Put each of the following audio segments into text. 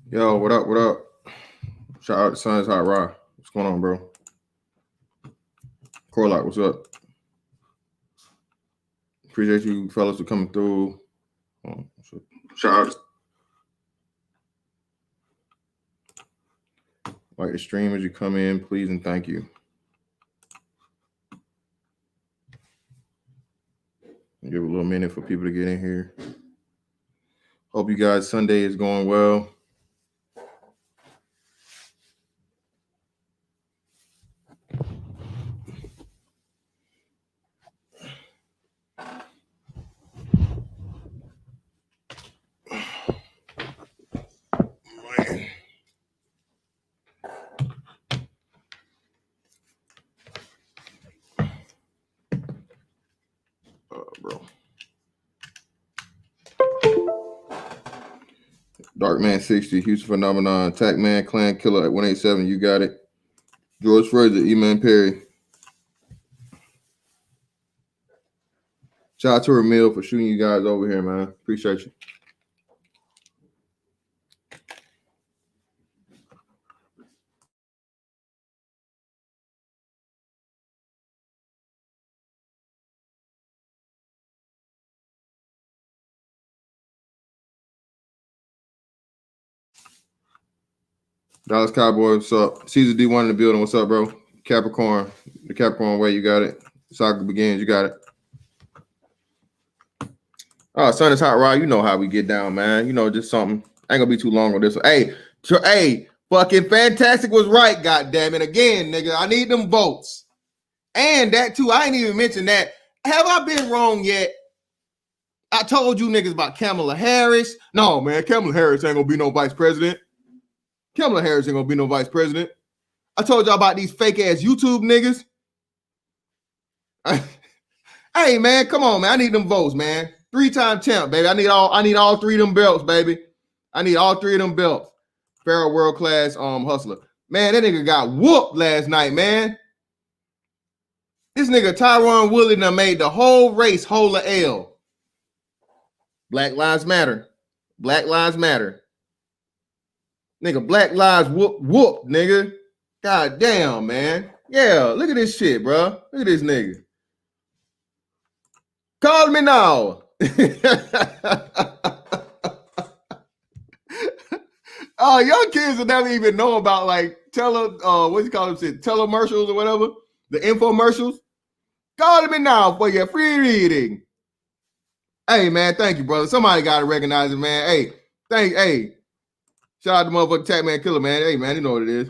Yo, what up? What up? Shout out to Sons Hot Raw. What's going on, bro? Corlock, what's up? Appreciate you fellas for coming through. Shout out. Like the stream as you come in, please and thank you. Give a little minute for people to get in here. Hope you guys' Sunday is going well. Bro. Darkman 60, Houston Phenomenon, Attack Man, Clan Killer at 187. You got it. George Fraser, E-Man Perry. Shout out to Ramil for shooting you guys over here, man. Appreciate you. Dallas Cowboy, what's up? Caesar D1 in the building, what's up, bro? Capricorn, the Capricorn way, you got it. Soccer begins, you got it. Oh, Sun is Hot Rod, you know how we get down, man. You know, just something. Ain't gonna be too long on this one. Hey, fucking Fantastic was right, goddammit. Again, nigga, I need them votes. And that too, I ain't even mentioned that. Have I been wrong yet? I told you niggas about Kamala Harris. No, man, Kamala Harris ain't gonna be no vice president. Kamala Harris ain't gonna be no vice president. I told y'all about these fake ass YouTube niggas. Hey, man, come on, man. I need them votes, man. 3-time champ, baby. I need all 3 of them belts, baby. I need all 3 of them belts. Pharaoh world class hustler. Man, that nigga got whooped last night, man. This nigga Tyron Woodley done made the whole race whole of L. Black lives matter. Black lives matter. Nigga, black lives whoop, nigga. God damn, man. Yeah, look at this shit, bro. Look at this nigga. Call me now. Oh, young kids will never even know about like telemercials or whatever, the infomercials. Call me now for your free reading. Hey, man, thank you, brother. Somebody got to recognize it, man. Hey, shout out to motherfucking Tag Man Killer, man. Hey, man, you know what it is.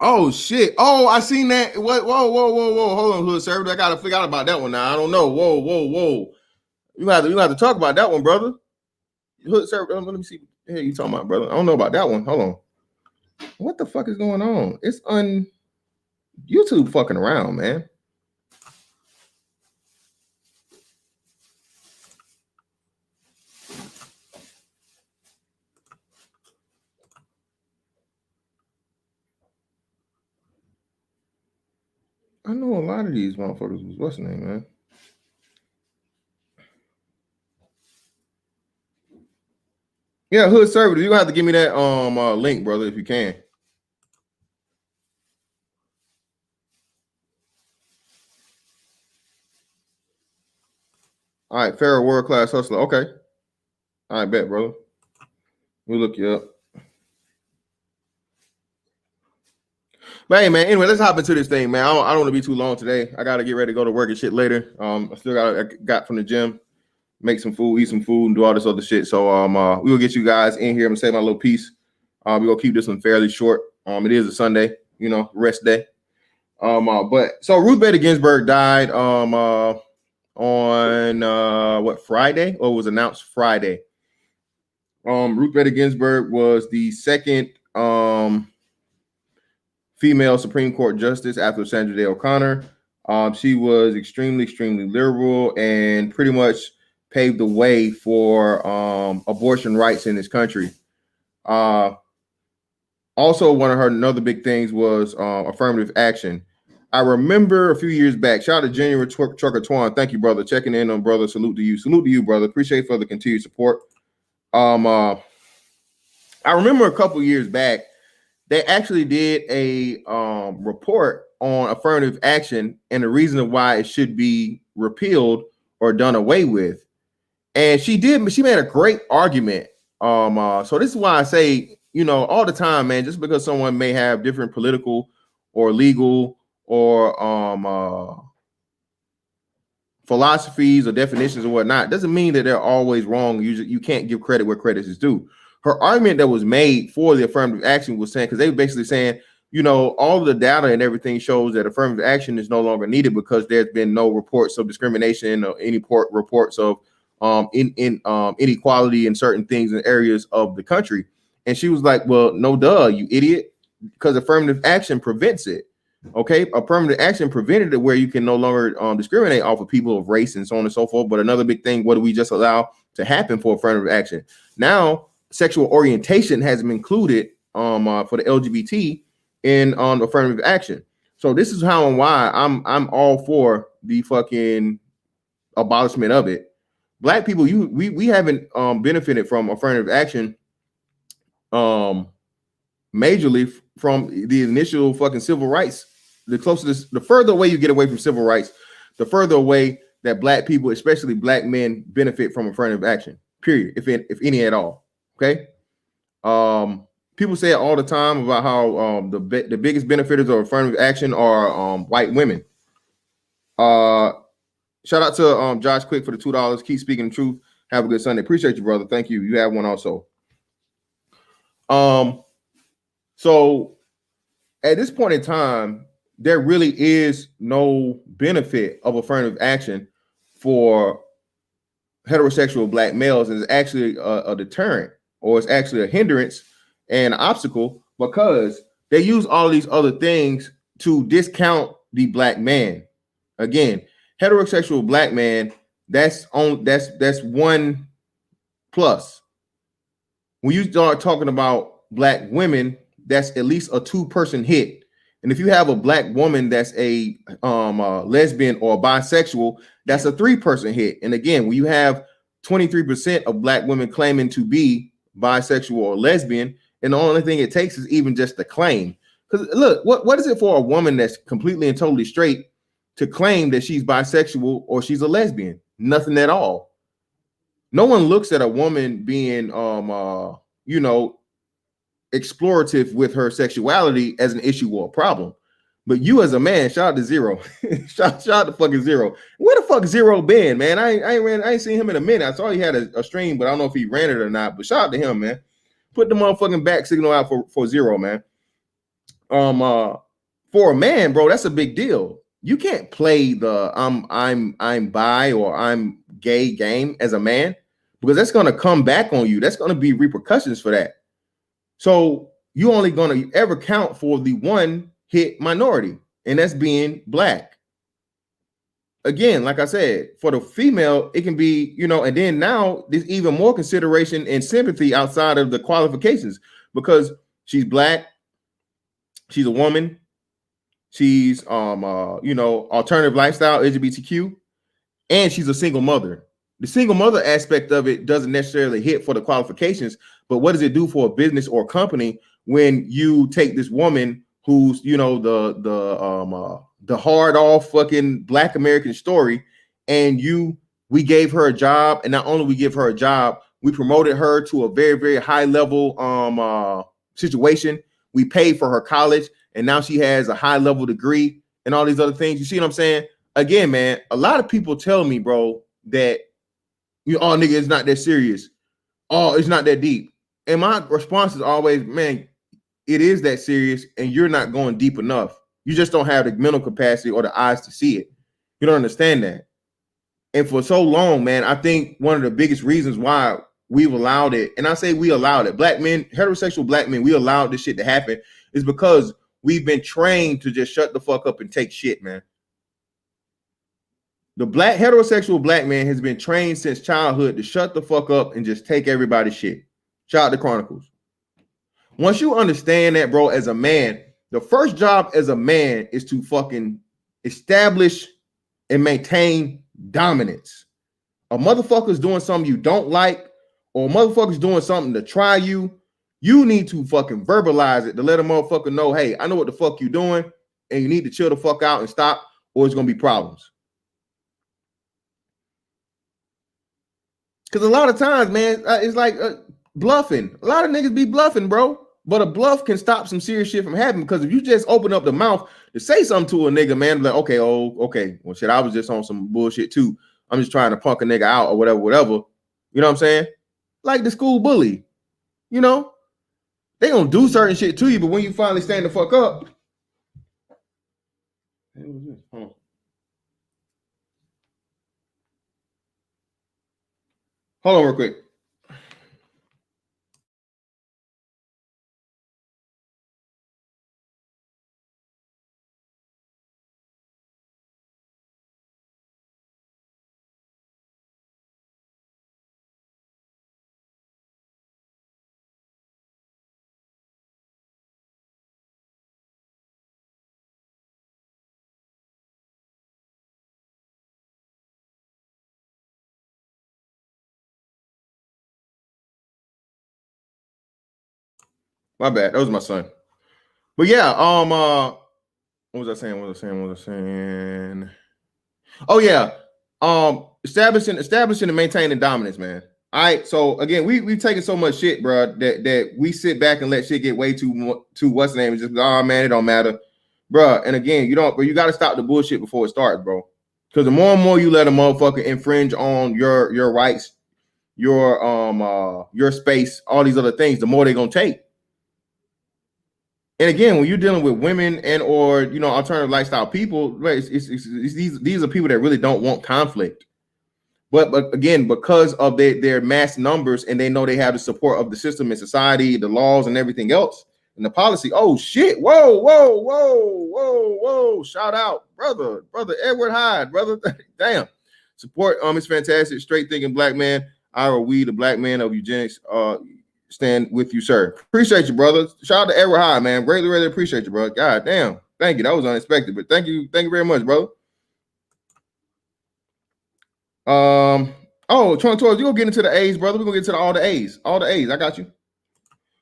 Oh, shit. Oh, I seen that. What? Whoa. Hold on, Hood Server. I got to figure out about that one now. I don't know. Whoa. You have to talk about that one, brother. Hood Server. Let me see. Hey, you talking about, brother? I don't know about that one. Hold on. What the fuck is going on? It's on YouTube fucking around, man. I know a lot of these motherfuckers. What's the name, man? Yeah, Hood Server. You're gonna have to give me that link, brother, if you can. All right, Pharaoh World Class Hustler. Okay. All right, bet, brother. We'll look you up. But hey, man, anyway, let's hop into this thing, man. I don't want to be too long today. I got to get ready to go to work and shit later. I still got from the gym, make some food, eat some food, and do all this other shit. So we will get you guys in here. I'm going to say my little piece. We're going to keep this one fairly short. It is a Sunday, rest day. But so Ruth Bader Ginsburg died on Friday, or was announced Friday. Ruth Bader Ginsburg was the second female Supreme Court justice after Sandra Day O'Connor. She was extremely liberal and pretty much paved the way for abortion rights in this country. Also, one of her another big things was affirmative action. I remember a few years back, shout out to January Trucker Twan. Thank you, brother. Checking in on brother. Salute to you, brother. Appreciate for the continued support. I remember a couple years back, they actually did a report on affirmative action and the reason why it should be repealed or done away with. And she made a great argument. So this is why I say, all the time, man, just because someone may have different political or legal or philosophies or definitions or whatnot, doesn't mean that they're always wrong. You can't give credit where credit is due. Her argument that was made for the affirmative action was saying, because they were basically saying, all of the data and everything shows that affirmative action is no longer needed because there's been no reports of discrimination or any reports of inequality in certain things in areas of the country. And she was like, well, no, duh, you idiot, because affirmative action prevents it. Okay, affirmative action prevented it where you can no longer discriminate off of people of race and so on and so forth. But another big thing, what do we just allow to happen for affirmative action? Now, sexual orientation has been included for the LGBT in affirmative action. So this is how and why I'm all for the fucking abolishment of it. Black people, we haven't benefited from affirmative action majorly from the initial fucking civil rights. The further away you get away from civil rights, the further away that Black people, especially Black men, benefit from affirmative action. Period, if any at all. Okay. People say it all the time about how the biggest benefiters of affirmative action are white women. Shout out to Josh Quick for the $2. Keep speaking the truth. Have a good Sunday. Appreciate you, brother. Thank you. You have one also. So at this point in time, there really is no benefit of affirmative action for heterosexual Black males. It's actually a deterrent, or it's actually a hindrance and an obstacle, because they use all these other things to discount the Black man. Again, heterosexual Black man, that's one plus. When you start talking about Black women, that's at least a 2-person hit. And if you have a Black woman that's a lesbian or bisexual, that's a 3-person hit. And again, when you have 23% of Black women claiming to be bisexual or lesbian, and the only thing it takes is even just the claim. Because look, what is it for a woman that's completely and totally straight to claim that she's bisexual or she's a lesbian? Nothing at all. No one looks at a woman being explorative with her sexuality as an issue or a problem. But you as a man, shout out to Zero. shout out to fucking Zero. Where the fuck Zero been, man? I ain't seen him in a minute. I saw he had a stream, but I don't know if he ran it or not. But shout out to him, man. Put the motherfucking back signal out for Zero, man. For a man, bro, that's a big deal. You can't play the I'm bi or I'm gay game as a man, because that's gonna come back on you. That's gonna be repercussions for that. So you only gonna ever count for the one hit minority, and that's being Black. Again, like I said, for the female, it can be, and then now there's even more consideration and sympathy outside of the qualifications, because she's Black, she's a woman, she's alternative lifestyle, LGBTQ, and she's a single mother. The single mother aspect of it doesn't necessarily hit for the qualifications, but what does it do for a business or a company when you take this woman who's, the hard off fucking Black American story, and we gave her a job, and not only we give her a job, we promoted her to a very, very high level situation. We paid for her college, and now she has a high level degree and all these other things. You see what I'm saying? Again, man, a lot of people tell me, bro, that oh, nigga, it's not that serious. Oh, it's not that deep. And my response is always, man, it is that serious, and you're not going deep enough. You just don't have the mental capacity or the eyes to see it. You don't understand that. And for so long, man, I think one of the biggest reasons why we've allowed it, and I say we allowed it, Black men, heterosexual Black men, we allowed this shit to happen, is because we've been trained to just shut the fuck up and take shit, man. The heterosexual Black man has been trained since childhood to shut the fuck up and just take everybody's shit. Shout out to Chronicles. Once you understand that, bro, as a man, the first job as a man is to fucking establish and maintain dominance. A motherfucker's doing something you don't like, or a motherfucker's doing something to try you, You need to fucking verbalize it to let a motherfucker know, hey, I know what the fuck you doing, and you need to chill the fuck out and stop, or it's gonna be problems. Because a lot of times, man, it's like bluffing. A lot of niggas be bluffing, bro. But a bluff can stop some serious shit from happening. Because if you just open up the mouth to say something to a nigga, man, like, okay, okay, well, shit, I was just on some bullshit too. I'm just trying to punk a nigga out or whatever. You know what I'm saying? Like the school bully. You know, they gonna do certain shit to you, but when you finally stand the fuck up, hold on real quick. My bad. That was my son. But yeah, what was I saying? Oh yeah. Establishing and maintaining dominance, man. All right. So again, we've taken so much shit, bro, that we sit back and let shit get way too what's the name? It's just, oh man, it don't matter. Bro. And again, you gotta stop the bullshit before it starts, bro. Because the more and more you let a motherfucker infringe on your rights, your space, all these other things, the more they're gonna take. And again, when you're dealing with women and or alternative lifestyle people, right, these are people that really don't want conflict. But again, because of their mass numbers and they know they have the support of the system and society, the laws and everything else, and the policy. Oh shit! Whoa! Shout out, brother Edward Hyde, brother. Damn, support. It's fantastic. Straight thinking black man. We, the black man of eugenics, stand with you, sir. Appreciate you, brother. Shout out to Edward High, man. Really appreciate you, bro. God damn. Thank you. That was unexpected, but thank you very much, bro. 2012, you gonna get into the A's, brother. We're gonna get to all the A's. All the A's. I got you.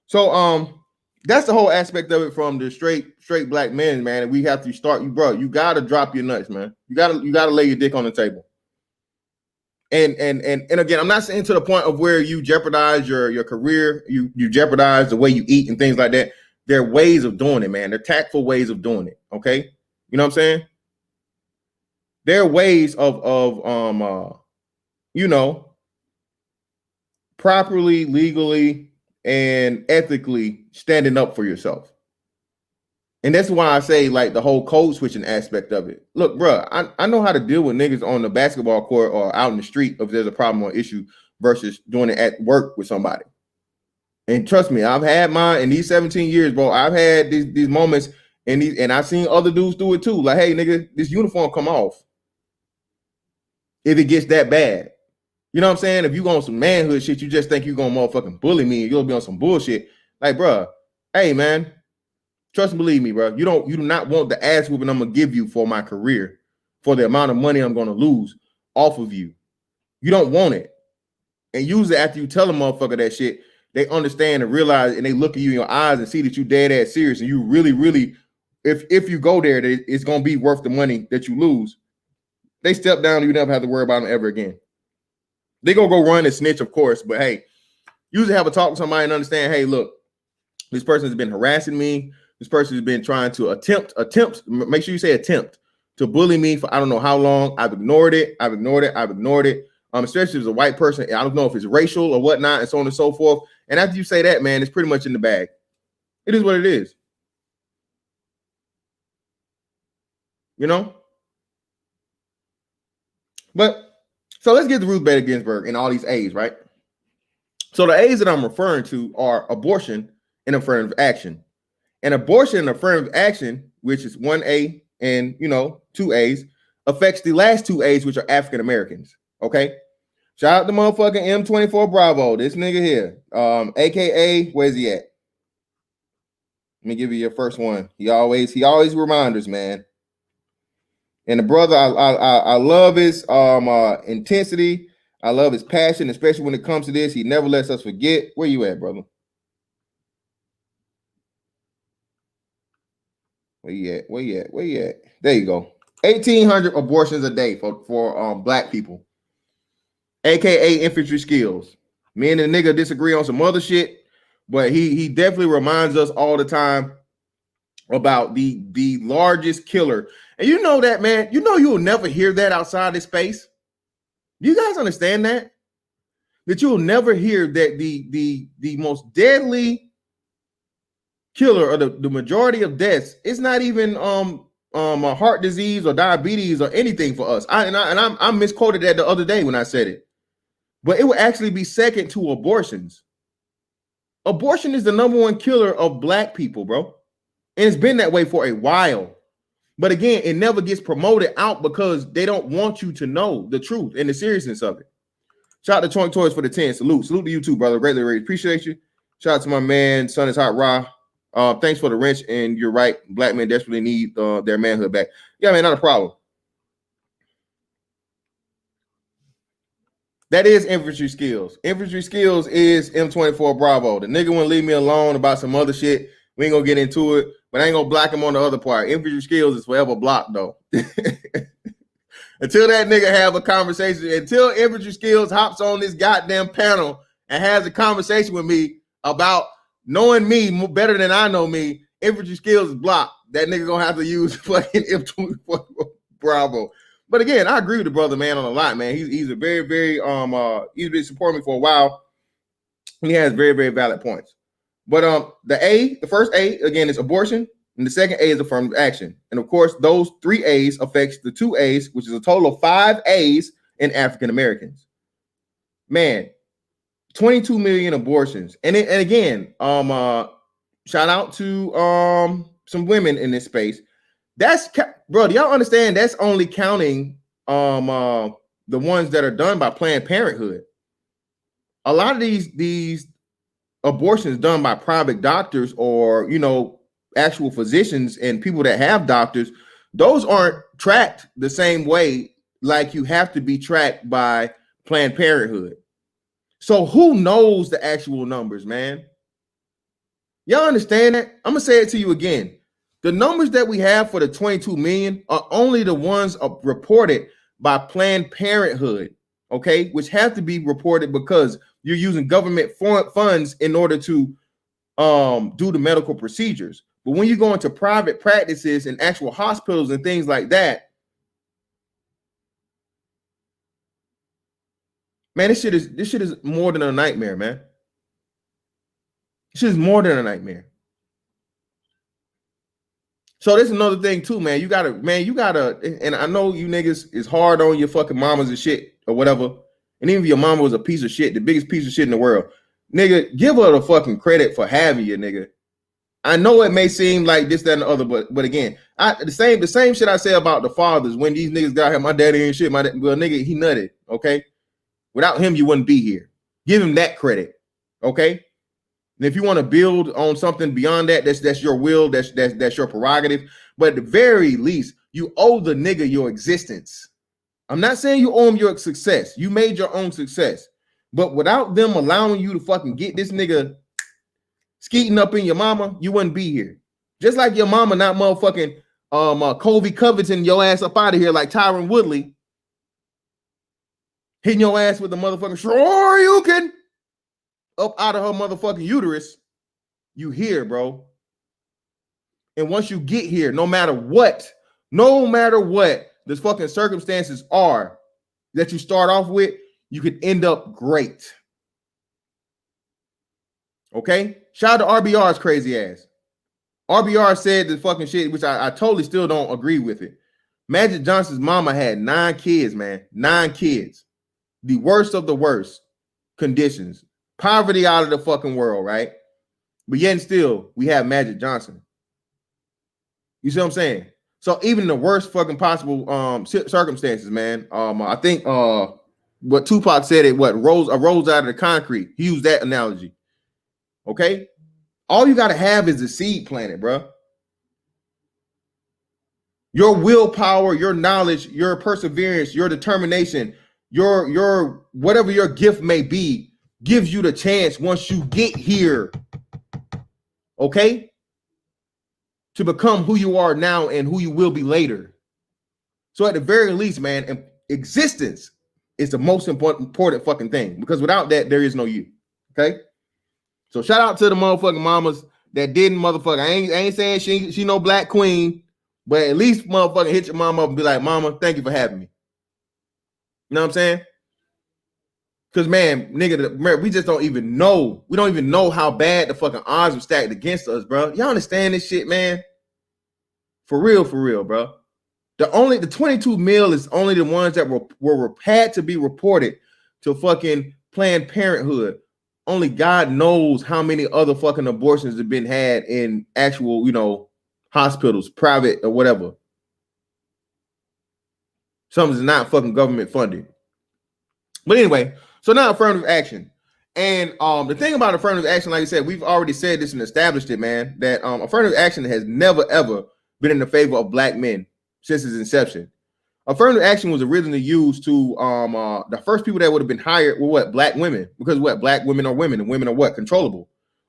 So that's the whole aspect of it from the straight black men, man. And we have to start you, bro. You gotta drop your nuts, man. You gotta lay your dick on the table. And again, I'm not saying to the point of where you jeopardize your career, you jeopardize the way you eat and things like that. There are ways of doing it, man. They're tactful ways of doing it. Okay, you know what I'm saying? There are ways of properly, legally, and ethically standing up for yourself. And that's why I say, like, the whole code switching aspect of it. Look, bro, I know how to deal with niggas on the basketball court or out in the street if there's a problem or issue versus doing it at work with somebody. And trust me, I've had mine in these 17 years, bro. I've had these moments and I've seen other dudes do it too. Like, hey, nigga, this uniform come off if it gets that bad. You know what I'm saying? If you go on some manhood shit, you just think you're gonna motherfucking bully me and you'll be on some bullshit. Like, bro, hey, man. Trust and believe me, bro. You do not want the ass whooping I'm gonna give you for my career, for the amount of money I'm gonna lose off of you. You don't want it. And usually after you tell a motherfucker that shit, they understand and realize, and they look at you in your eyes and see that you dead ass serious, and you really, if you go there, it's gonna be worth the money that you lose. They step down, and you never have to worry about them ever again. They gonna go run and snitch, of course, but hey, usually have a talk with somebody and understand, hey, look, this person has been harassing me. This person has been trying to attempt, make sure you say attempt, to bully me for I don't know how long. I've ignored it. Especially if it's a white person. I don't know if it's racial or whatnot, and so on and so forth. And after you say that, man, it's pretty much in the bag. It is what it is. You know? But, so let's get to Ruth Bader Ginsburg and all these A's, right? So the A's that I'm referring to are abortion and affirmative action. And abortion and affirmative action, which is 1A and 2 A's, affects the last 2 A's, which are African Americans. Okay. Shout out to motherfucking M24 Bravo. This nigga here. AKA, where's he at? Let me give you your first one. He always reminds us, man. And the brother, I love his intensity. I love his passion, especially when it comes to this. He never lets us forget. Where you at, brother? Where you at? Where you at? Where you at? There you go. 1,800 abortions a day for black people, aka infantry skills. Me and the nigga disagree on some other shit, but he definitely reminds us all the time about the largest killer. And you know that, man. You know you will never hear that outside this space. You guys understand that? That you will never hear that the most deadly killer or the majority of deaths, it's not even a heart disease or diabetes or anything for us. I misquoted that the other day when I said it, but it would actually be second to abortions. Abortion is the number one killer of black people, bro, and it's been that way for a while. But again, it never gets promoted out because they don't want you to know the truth and the seriousness of it. Shout out to Choink Toys for the 10. Salute to you too, brother. Greatly appreciate you. Shout out to my man, Son is Hot Raw. Thanks for the wrench, and you're right. Black men desperately need their manhood back. Yeah, man, not a problem. That is infantry skills. Infantry skills is M24 Bravo. The nigga wouldn't leave me alone about some other shit. We ain't gonna get into it, but I ain't gonna block him on the other part. Infantry skills is forever blocked, though. Until that nigga have a conversation, until infantry skills hops on this goddamn panel and has a conversation with me about knowing me better than I know me, infantry skills is blocked. That nigga gonna have to use fucking M24 Bravo. But again, I agree with the brother, man, on a lot, man. He's a very, very he's been supporting me for a while. He has very, very valid points. But the first A again is abortion, and the second A is affirmative action. And of course, those 3 A's affects the 2 A's, which is a total of 5 A's in African Americans. Man, 22 million abortions. And again, shout out to some women in this space. That's, bro, do y'all understand? That's only counting the ones that are done by Planned Parenthood. A lot of these abortions done by private doctors or, you know, actual physicians and people that have doctors, those aren't tracked the same way like you have to be tracked by Planned Parenthood. So who knows the actual numbers, man? Y'all understand that? I'm gonna say it to you again. The numbers that we have for the 22 million are only the ones reported by Planned Parenthood, okay? Which have to be reported because you're using government funds in order to do the medical procedures. But when you go into private practices and actual hospitals and things like that, man, this shit is more than a nightmare, man. This shit is more than a nightmare. So this is another thing too, man. You gotta, and I know you niggas is hard on your fucking mamas and shit or whatever. And even if your mama was a piece of shit, the biggest piece of shit in the world, nigga, give her the fucking credit for having you, nigga. I know it may seem like this, that, and the other, but again, the same shit I say about the fathers when these niggas got here, my daddy ain't shit, well, nigga, he nutted, okay? Without him, you wouldn't be here. Give him that credit, okay? And if you want to build on something beyond that, that's your will, that's your prerogative. But at the very least, you owe the nigga your existence. I'm not saying you owe him your success. You made your own success. But without them allowing you to fucking get this nigga skeeting up in your mama, you wouldn't be here. Just like your mama not motherfucking Colby Covington your ass up out of here like Tyron Woodley, hitting your ass with the motherfucking sure you can up out of her motherfucking uterus. You here, bro. And once you get here, no matter what the fucking circumstances are that you start off with, you could end up great. Okay? Shout out to RBR's crazy ass. RBR said the fucking shit, which I totally still don't agree with it. Magic Johnson's mama had 9 kids, man. 9 kids. The worst of the worst conditions. Poverty out of the fucking world, right? But yet and still, we have Magic Johnson. You see what I'm saying? So even the worst fucking possible circumstances, man. I think what Tupac said, a rose out of the concrete. He used that analogy. Okay? All you got to have is the seed planted, bro. Your willpower, your knowledge, your perseverance, your determination, your whatever your gift may be, gives you the chance once you get here. Okay? to become who you are now and who you will be later. So at the very least, man, existence is the most important fucking thing, because without that, there is no you. Okay. So shout out to the motherfucking mamas that didn't motherfucker. I ain't saying she no black queen, but at least motherfucking hit your mama up and be like, mama, thank you for having me. You know what I'm saying? Because, man, nigga, we just don't even know. We don't even know how bad the fucking odds were stacked against us, bro. Y'all understand this shit, man? For real, bro. The 22 mil is only the ones that were had to be reported to fucking Planned Parenthood. Only God knows how many other fucking abortions have been had in actual, hospitals, private or whatever. Some is not fucking government funded. But anyway, so now affirmative action. And the thing about affirmative action, like I said, we've already said this and established it, man, that affirmative action has never, ever been in the favor of black men since its inception. Affirmative action was originally used to the first people that would have been hired were what? Black women. Because what? Black women are women, and women are what? Controllable.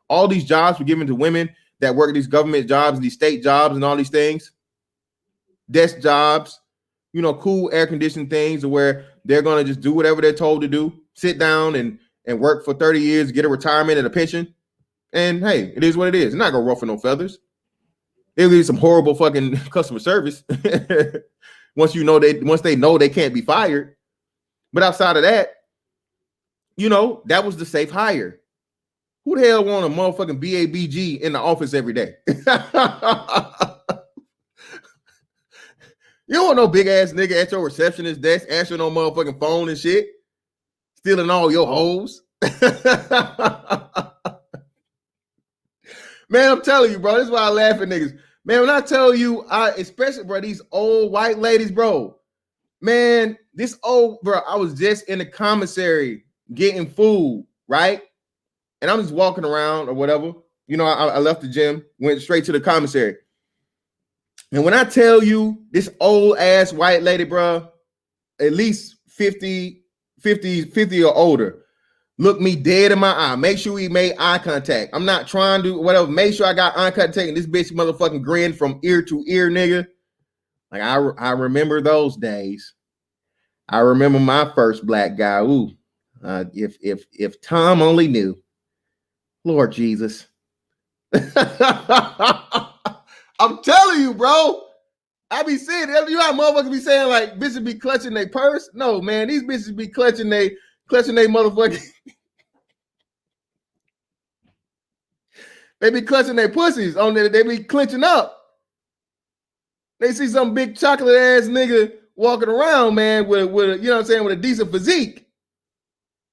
All these jobs were given to women that work these government jobs, these state jobs, and all these things. Desk jobs, cool air conditioned things where they're gonna just do whatever they're told to do, sit down and work for 30 years, get a retirement and a pension. And hey, it is what it is. It's not gonna ruffle no feathers. It'll be some horrible fucking customer service. Once they know they can't be fired. But outside of that, that was the safe hire. Who the hell want a motherfucking BABG in the office every day? You don't want no big ass nigga at your receptionist desk answering no motherfucking phone and shit, stealing all your hoes. Man, I'm telling you, bro. This is why I laugh at niggas. Man, when I tell you, especially, bro, these old white ladies, bro. Man, I was just in the commissary getting food, right? And I'm just walking around or whatever. I left the gym, went straight to the commissary. And when I tell you this old ass white lady, bro, at least 50 or older, look me dead in my eye. Make sure we made eye contact. I'm not trying to whatever. Make sure I got eye contact. And this bitch motherfucking grin from ear to ear, nigga. Like I remember those days. I remember my first black guy. Ooh, if Tom only knew. Lord Jesus. I'm telling you, bro. I be seeing it. You know how motherfuckers be saying like bitches be clutching their purse? No, man, these bitches be clutching they motherfucking. They be clutching their pussies on there. They be clenching up. They see some big chocolate ass nigga walking around, man, with a decent physique.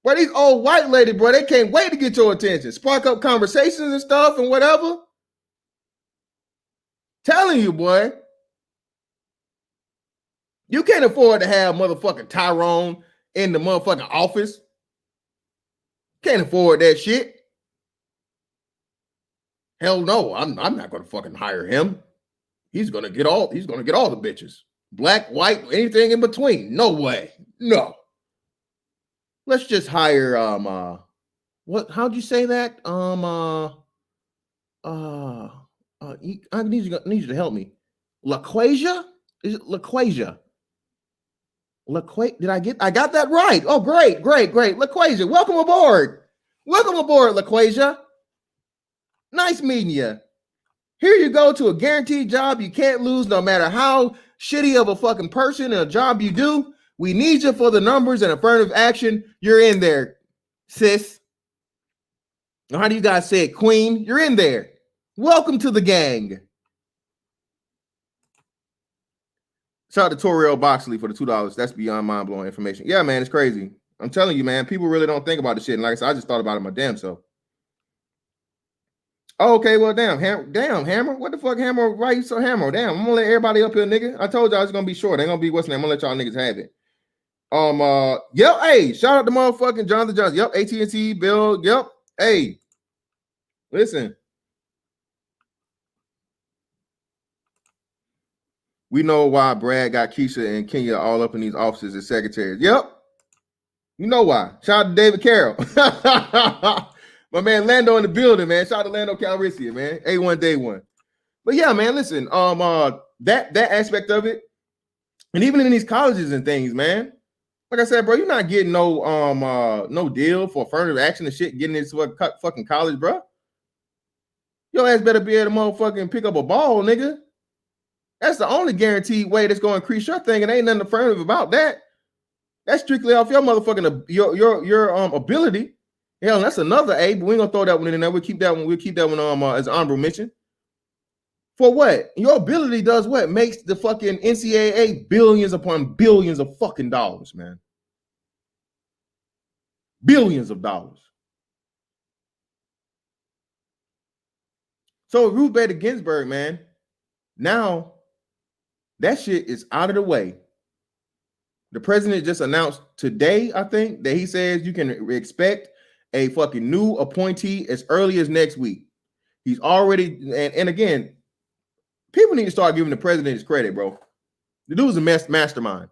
But these old white ladies, bro, they can't wait to get your attention, spark up conversations and stuff and whatever. Telling you, boy. You can't afford to have motherfucking Tyrone in the motherfucking office. Can't afford that shit. Hell no, I'm not gonna fucking hire him. He's gonna get all the bitches. Black, white, anything in between. No way. No. Let's just hire how'd you say that? I need you to help me. LaQuasia? Is it LaQuasia? I got that right. Oh, great. LaQuasia, welcome aboard. Welcome aboard, LaQuasia. Nice meeting you. Here you go to a guaranteed job you can't lose no matter how shitty of a fucking person and a job you do. We need you for the numbers and affirmative action. You're in there, sis. How do you guys say it, queen? You're in there. Welcome to the gang. Shout out to Toriel Boxley for the $2. That's beyond mind-blowing information. Yeah, man, it's crazy. I'm telling you, man, people really don't think about this shit. And like I said, I just thought about it my damn self. Oh, okay, well, damn, Hammer. What the fuck, Hammer? Why you so Hammer? Damn, I'm gonna let everybody up here, nigga. I told y'all it's gonna be short. Ain't gonna be what's name. I'm gonna let y'all niggas have it. Yep, hey, shout out to motherfucking Jonathan Johnson. Yep, AT&T, Bill, yep. Hey, listen. We know why Brad got Keisha and Kenya all up in these offices as secretaries. Yep. You know why. Shout out to David Carroll. My man Lando in the building, man. Shout out to Lando Calrissian, man. A1 Day 1. But yeah, man, listen, that aspect of it, and even in these colleges and things, man. Like I said, bro, you're not getting no deal for affirmative action and shit getting into a fucking college, bro. Your ass better be able to motherfucking pick up a ball, nigga. That's the only guaranteed way that's going to increase your thing, and ain't nothing affirmative about that. That's strictly off your motherfucking your ability. Hell, that's another A, but we ain't gonna throw that one in there. We'll keep that one. We'll keep that one as an honorable mention. For what? Your ability does what? Makes the fucking NCAA billions upon billions of fucking dollars, man. Billions of dollars. So Ruth Bader Ginsburg, man, now that shit is out of the way. The president just announced today, I think, that he says you can expect a fucking new appointee as early as next week. He's already, and again, people need to start giving the president his credit, bro. The dude's a mastermind.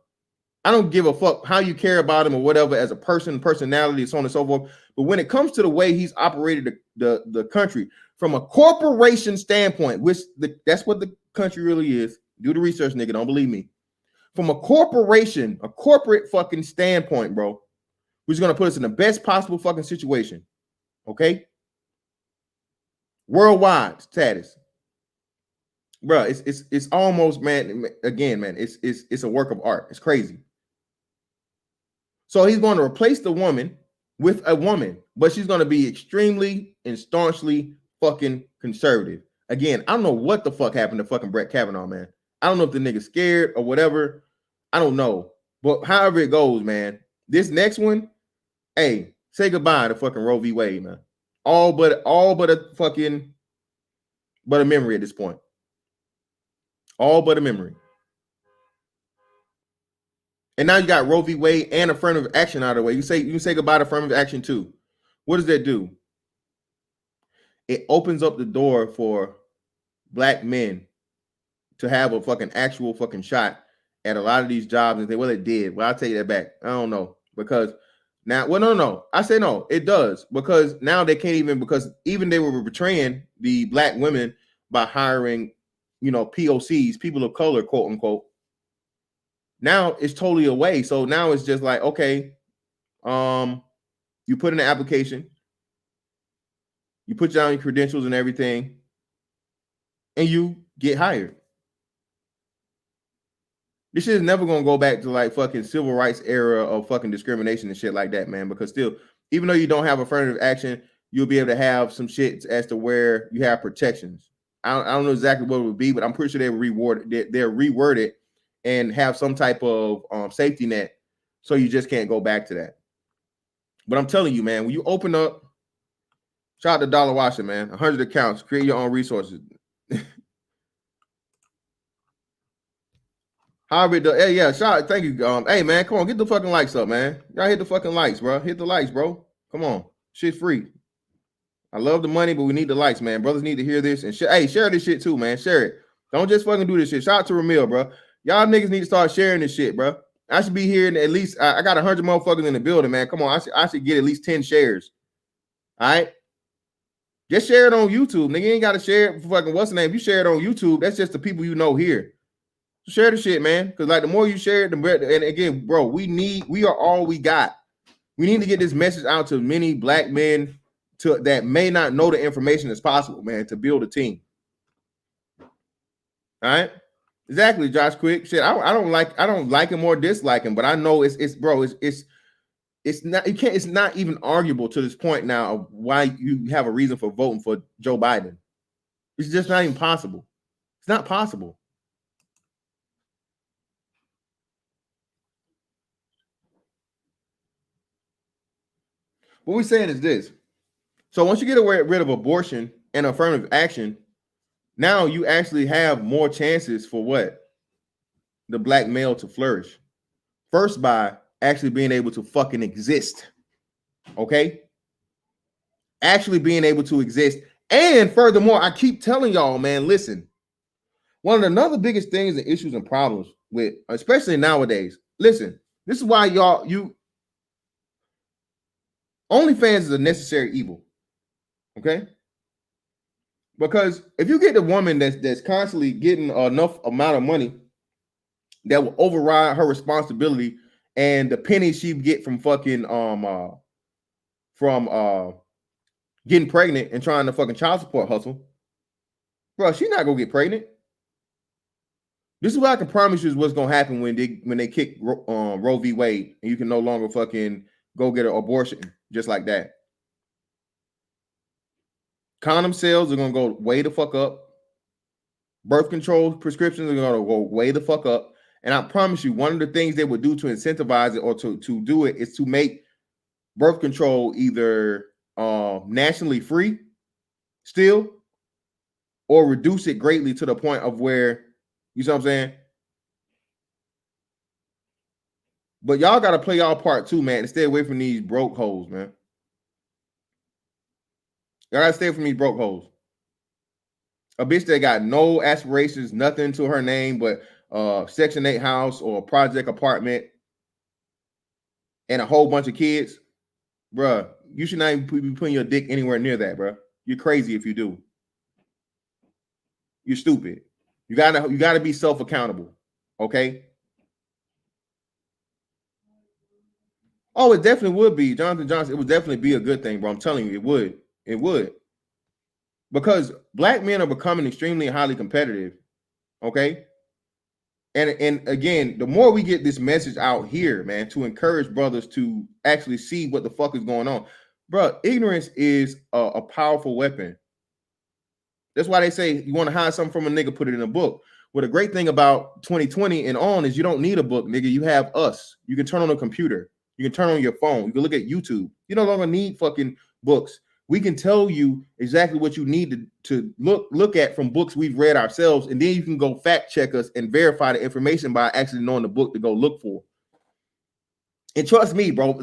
I don't give a fuck how you care about him or whatever as a person, personality, so on and so forth. But when it comes to the way he's operated the country from a corporation standpoint, which that's what the country really is. Do the research, nigga. Don't believe me. From a corporation, a corporate fucking standpoint, bro, which is going to put us in the best possible fucking situation. Okay? Worldwide status. Bro, it's almost, man, again, man, it's a work of art. It's crazy. So he's going to replace the woman with a woman, but she's going to be extremely and staunchly fucking conservative. Again, I don't know what the fuck happened to fucking Brett Kavanaugh, man. I don't know if the nigga's scared or whatever. I don't know. But however it goes, man, this next one, hey, say goodbye to fucking Roe v. Wade, man. All but a memory at this point. All but a memory. And now you got Roe v. Wade and affirmative action out of the way. You say goodbye to affirmative action too. What does that do? It opens up the door for black men to have a fucking actual fucking shot at a lot of these jobs and say, well, it did. Well, I'll take that back. I don't know. Because now, well, no. I say no, it does. Because now they can't even, because even they were betraying the black women by hiring, POCs, people of color, quote unquote. Now it's totally away. So now it's just like, okay, you put in an application, you put down your credentials and everything, and you get hired. This shit is never gonna go back to like fucking civil rights era of fucking discrimination and shit like that, man. Because still, even though you don't have affirmative action, you'll be able to have some shit as to where you have protections. I don't know exactly what it would be, but I'm pretty sure they'll reword it and have some type of safety net, so you just can't go back to that. But I'm telling you, man, when you open up, shout out to Dollar Washer, man, 100 accounts, create your own resources. However it does, yeah, shout out, thank you. Hey, man, come on, get the fucking likes up, man. Y'all hit the fucking likes, bro. Hit the likes, bro. Come on, shit's free. I love the money, but we need the likes, man. Brothers need to hear this and hey, share this shit too, man. Share it. Don't just fucking do this shit. Shout out to Ramil, bro. Y'all niggas need to start sharing this shit, bro. I should be here at least. I got 100 motherfuckers in the building, man. Come on, I should get at least 10 shares. All right, just share it on YouTube. Nigga, you ain't got to share it for fucking what's the name. If you share it on YouTube, that's just the people you know here. So share the shit, man. Because like the more you share it, the better. And again, bro, we are all we got. We need to get this message out to many black men that may not know the information as possible, man, to build a team. All right. Exactly, Josh Quick. Shit, I don't like him or dislike him, but I know it's not even arguable to this point now of why you have a reason for voting for Joe Biden. It's just not even possible. It's not possible. What we're saying is this. So once you get rid of abortion and affirmative action, now you actually have more chances for what? The black male to flourish. First, by actually being able to fucking exist. Okay? Actually being able to exist. And furthermore, I keep telling y'all, man, listen. One of the another biggest things and issues and problems with, especially nowadays, listen, this is why OnlyFans is a necessary evil. Okay? Because if you get the woman that's constantly getting enough amount of money that will override her responsibility and the pennies she get from fucking getting pregnant and trying to fucking child support hustle, bro, she's not gonna get pregnant. This is what I can promise you is what's gonna happen when they kick Roe v. Wade and you can no longer fucking go get an abortion just like that. Condom sales are gonna go way the fuck up. Birth control prescriptions are gonna go way the fuck up. And I promise you, one of the things they would do to incentivize it or to do it is to make birth control either nationally free still, or reduce it greatly to the point of where, you see what I'm saying? But y'all got to play y'all part too, man, and stay away from these broke hoes, man. Y'all got to stay away from these broke hoes. A bitch that got no aspirations, nothing to her name but Section 8 house or project apartment and a whole bunch of kids, bruh, you should not even be putting your dick anywhere near that, bruh. You're crazy if you do. You're stupid. You gotta be self-accountable, okay? Oh, it definitely would be. Jonathan Johnson, it would definitely be a good thing, bro. I'm telling you, it would. It would. Because black men are becoming extremely highly competitive, okay? And again, the more we get this message out here, man, to encourage brothers to actually see what the fuck is going on, bro, ignorance is a powerful weapon. That's why they say you want to hide something from a nigga, put it in a book. Well, the great thing about 2020 and on is you don't need a book, nigga. You have us. You can turn on a computer. You can turn on your phone. You can look at YouTube. You no longer need fucking books. We can tell you exactly what you need to look at from books we've read ourselves, and then you can go fact check us and verify the information by actually knowing the book to go look for. And trust me, bro,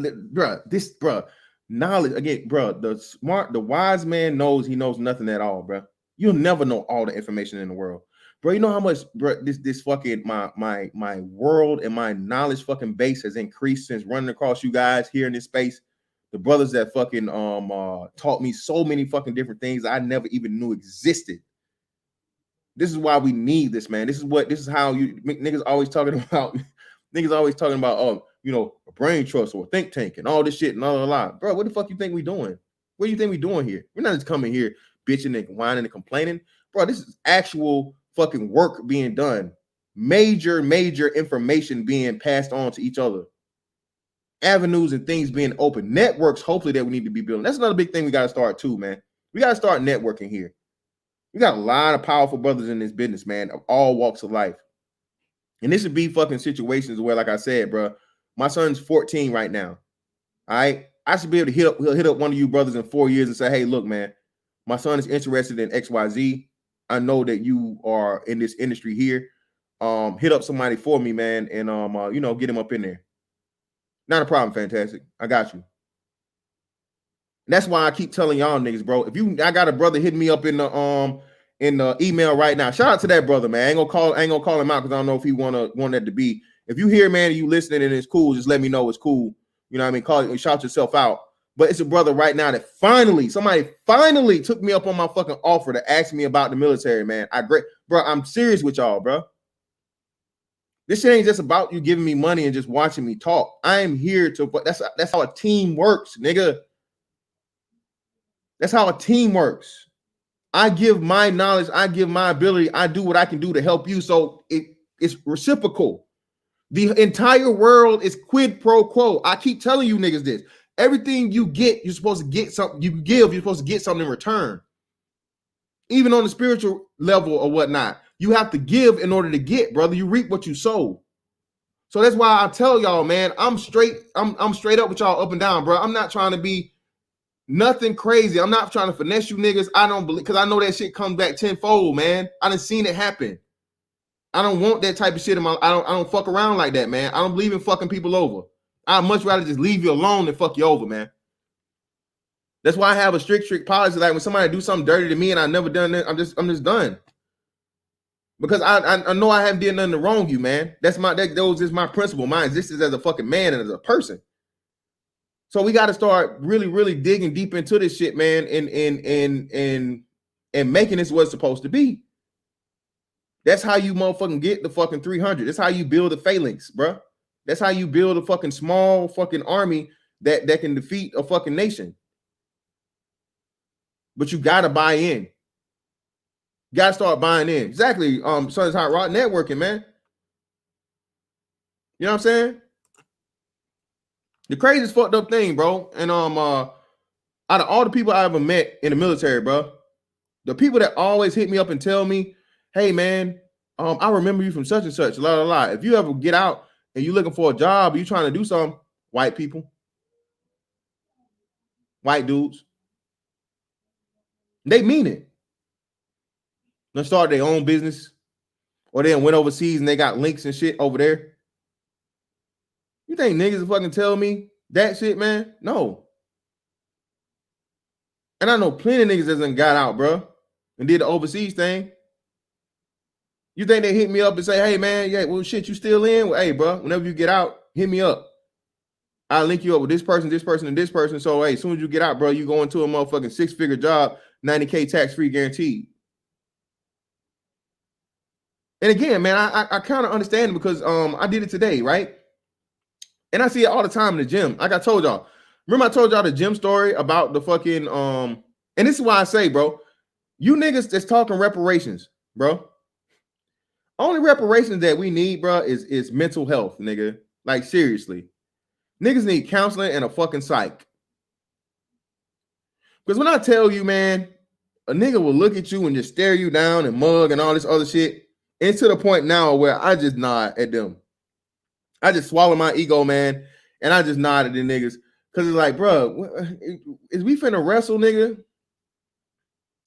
knowledge again, bro. The wise man knows he knows nothing at all, bro. You'll never know all the information in the world, bro. You know how much, bro, this fucking my world and my knowledge fucking base has increased since running across you guys here in this space. The brothers that fucking taught me so many fucking different things I never even knew existed. This is why we need this, man. This is how you niggas always talking about. Niggas always talking about, oh, you know, a brain trust or a think tank and all this shit and all that. Bro, what the fuck you think we doing? What do you think we doing here? We're not just coming here bitching and whining and complaining. Bro, this is actual fucking work being done. Major information being passed on to each other. Avenues and things being open. Networks, hopefully, that we need to be building. That's another big thing we got to start too, man. We got to start networking here. We got a lot of powerful brothers in this business, man, of all walks of life. And this would be fucking situations where, like I said, bro, my son's 14 right now. All right. I should be able to hit up one of you brothers in 4 years and say, hey, look, man, my son is interested in XYZ. I know that you are in this industry here. Hit up somebody for me, man, and you know, get him up in there. Not a problem, fantastic. I got you. And that's why I keep telling y'all niggas, bro. I got a brother hitting me up in the email right now. Shout out to that brother, man. I ain't gonna call him out because I don't know if he want that to be. If you hear, man, you listening and it's cool, just let me know it's cool. You know what I mean? Shout yourself out. But it's a brother right now that somebody finally took me up on my fucking offer to ask me about the military, man. Bro, I'm serious with y'all, bro. This shit ain't just about you giving me money and just watching me talk. I am here to, that's how a team works, nigga. That's how a team works. I give my knowledge, I give my ability, I do what I can do to help you. So it's reciprocal. The entire world is quid pro quo. I keep telling you niggas this. Everything you get, you're supposed to get something. You give, you're supposed to get something in return. Even on the spiritual level or whatnot, you have to give in order to get, brother. You reap what you sow. So that's why I tell y'all, man, I'm straight up with y'all up and down, bro. I'm not trying to be nothing crazy. I'm not trying to finesse you niggas. I don't believe, because I know that shit comes back tenfold, man. I done seen it happen. I don't want that type of shit in my. I don't fuck around like that, man. I don't believe in fucking people over. I'd much rather just leave you alone than fuck you over, man. That's why I have a strict policy. Like when somebody do something dirty to me and I never done that, I'm just done. Because I know I haven't done nothing to wrong you, man. Those is my principle. My existence as a fucking man and as a person. So we got to start really, really digging deep into this shit, man, and and making this what it's supposed to be. That's how you motherfucking get the fucking 300. That's how you build a phalanx, bro. That's how you build a fucking small fucking army that can defeat a fucking nation. But you gotta buy in. You gotta start buying in. Exactly. Sun's Hot Rod networking, man. You know what I'm saying? The craziest fucked up thing, bro. And out of all the people I ever met in the military, bro, the people that always hit me up and tell me, hey man, I remember you from such and such, la la la. If you ever get out and you're looking for a job, or you trying to do something, white people, white dudes, they mean it. They start their own business, or they went overseas and they got links and shit over there. You think niggas will fucking tell me that shit, man? No. And I know plenty of niggas that done got out, bro, and did the overseas thing. You think they hit me up and say, hey, man, yeah, well, shit, you still in? Well, hey, bro, whenever you get out, hit me up. I'll link you up with this person, and this person. So, hey, as soon as you get out, bro, you go into a motherfucking 6-figure job, $90K tax-free guaranteed. And again, man, I kind of understand it because I did it today, right? And I see it all the time in the gym. Like I told y'all. Remember I told y'all the gym story about the fucking, and this is why I say, bro, you niggas that's talking reparations, bro. Only reparations that we need, bro, is mental health, nigga. Like, seriously. Niggas need counseling and a fucking psych. Because when I tell you, man, a nigga will look at you and just stare you down and mug and all this other shit. It's to the point now where I just nod at them. I just swallow my ego, man, and I just nod at the niggas. Because it's like, bro, is we finna wrestle, nigga?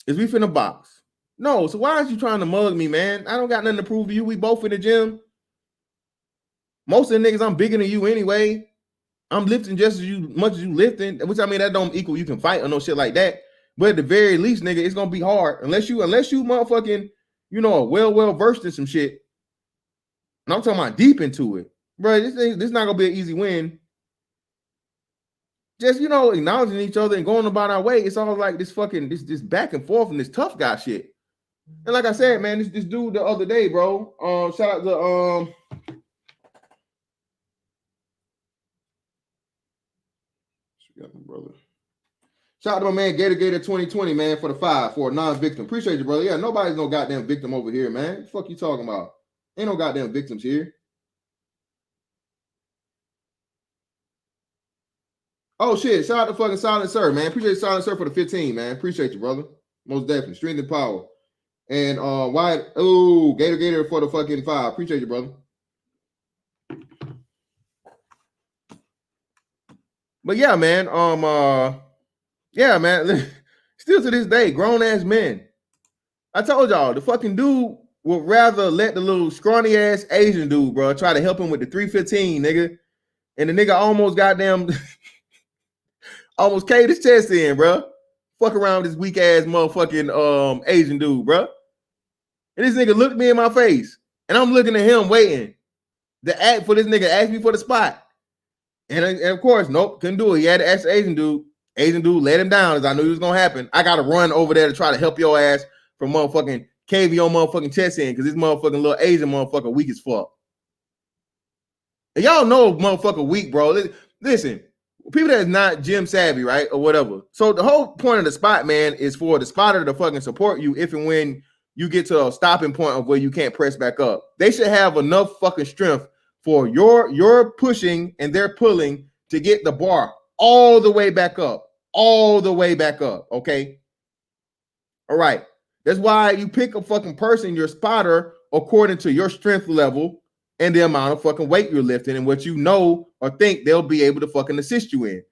Is we finna box? No, so why is you trying to mug me, man? I don't got nothing to prove to you. We both in the gym. Most of the niggas, I'm bigger than you anyway. I'm lifting just as much as you lifting, which I mean, that don't equal you can fight or no shit like that. But at the very least, nigga, it's gonna be hard unless you motherfucking, you know, well versed in some shit. And I'm talking about deep into it, bro. This not gonna be an easy win. Just, you know, acknowledging each other and going about our way. It's all like this fucking this back and forth and this tough guy shit. And like I said, man, this dude the other day, bro. Shout out to brother. Shout out to my man Gator 2020, man, for the 5 for a non-victim. Appreciate you, brother. Yeah, nobody's no goddamn victim over here, man. What the fuck you talking about? Ain't no goddamn victims here. Oh shit! Shout out to fucking Silent Sir, man. Appreciate Silent Sir for the 15, man. Appreciate you, brother. Most definitely. Strength and power. And Wyatt, Gator for the fucking 5. Appreciate you, brother. But yeah, man. Yeah, man. Still to this day, grown ass men. I told y'all the fucking dude would rather let the little scrawny ass Asian dude, bro, try to help him with the 315, nigga. And the nigga almost goddamn almost caved his chest in, bro. Fuck around with this weak ass motherfucking Asian dude, bro. And this nigga looked me in my face, and I'm looking at him waiting to act for this nigga ask me for the spot. And of course, nope, couldn't do it. He had to ask the Asian dude. Asian dude let him down as I knew it was gonna happen. I gotta run over there to try to help your ass from motherfucking cave your motherfucking chest in because this motherfucking little Asian motherfucker weak as fuck. And y'all know motherfucker weak, bro. Listen, people that's not gym savvy, right, or whatever. So the whole point of the spot, man, is for the spotter to fucking support you if and when you get to a stopping point of where you can't press back up. They should have enough fucking strength for your pushing and their pulling to get the bar all the way back up. All the way back up, okay? All right. That's why you pick a fucking person, your spotter, according to your strength level and the amount of fucking weight you're lifting and what you know or think they'll be able to fucking assist you in.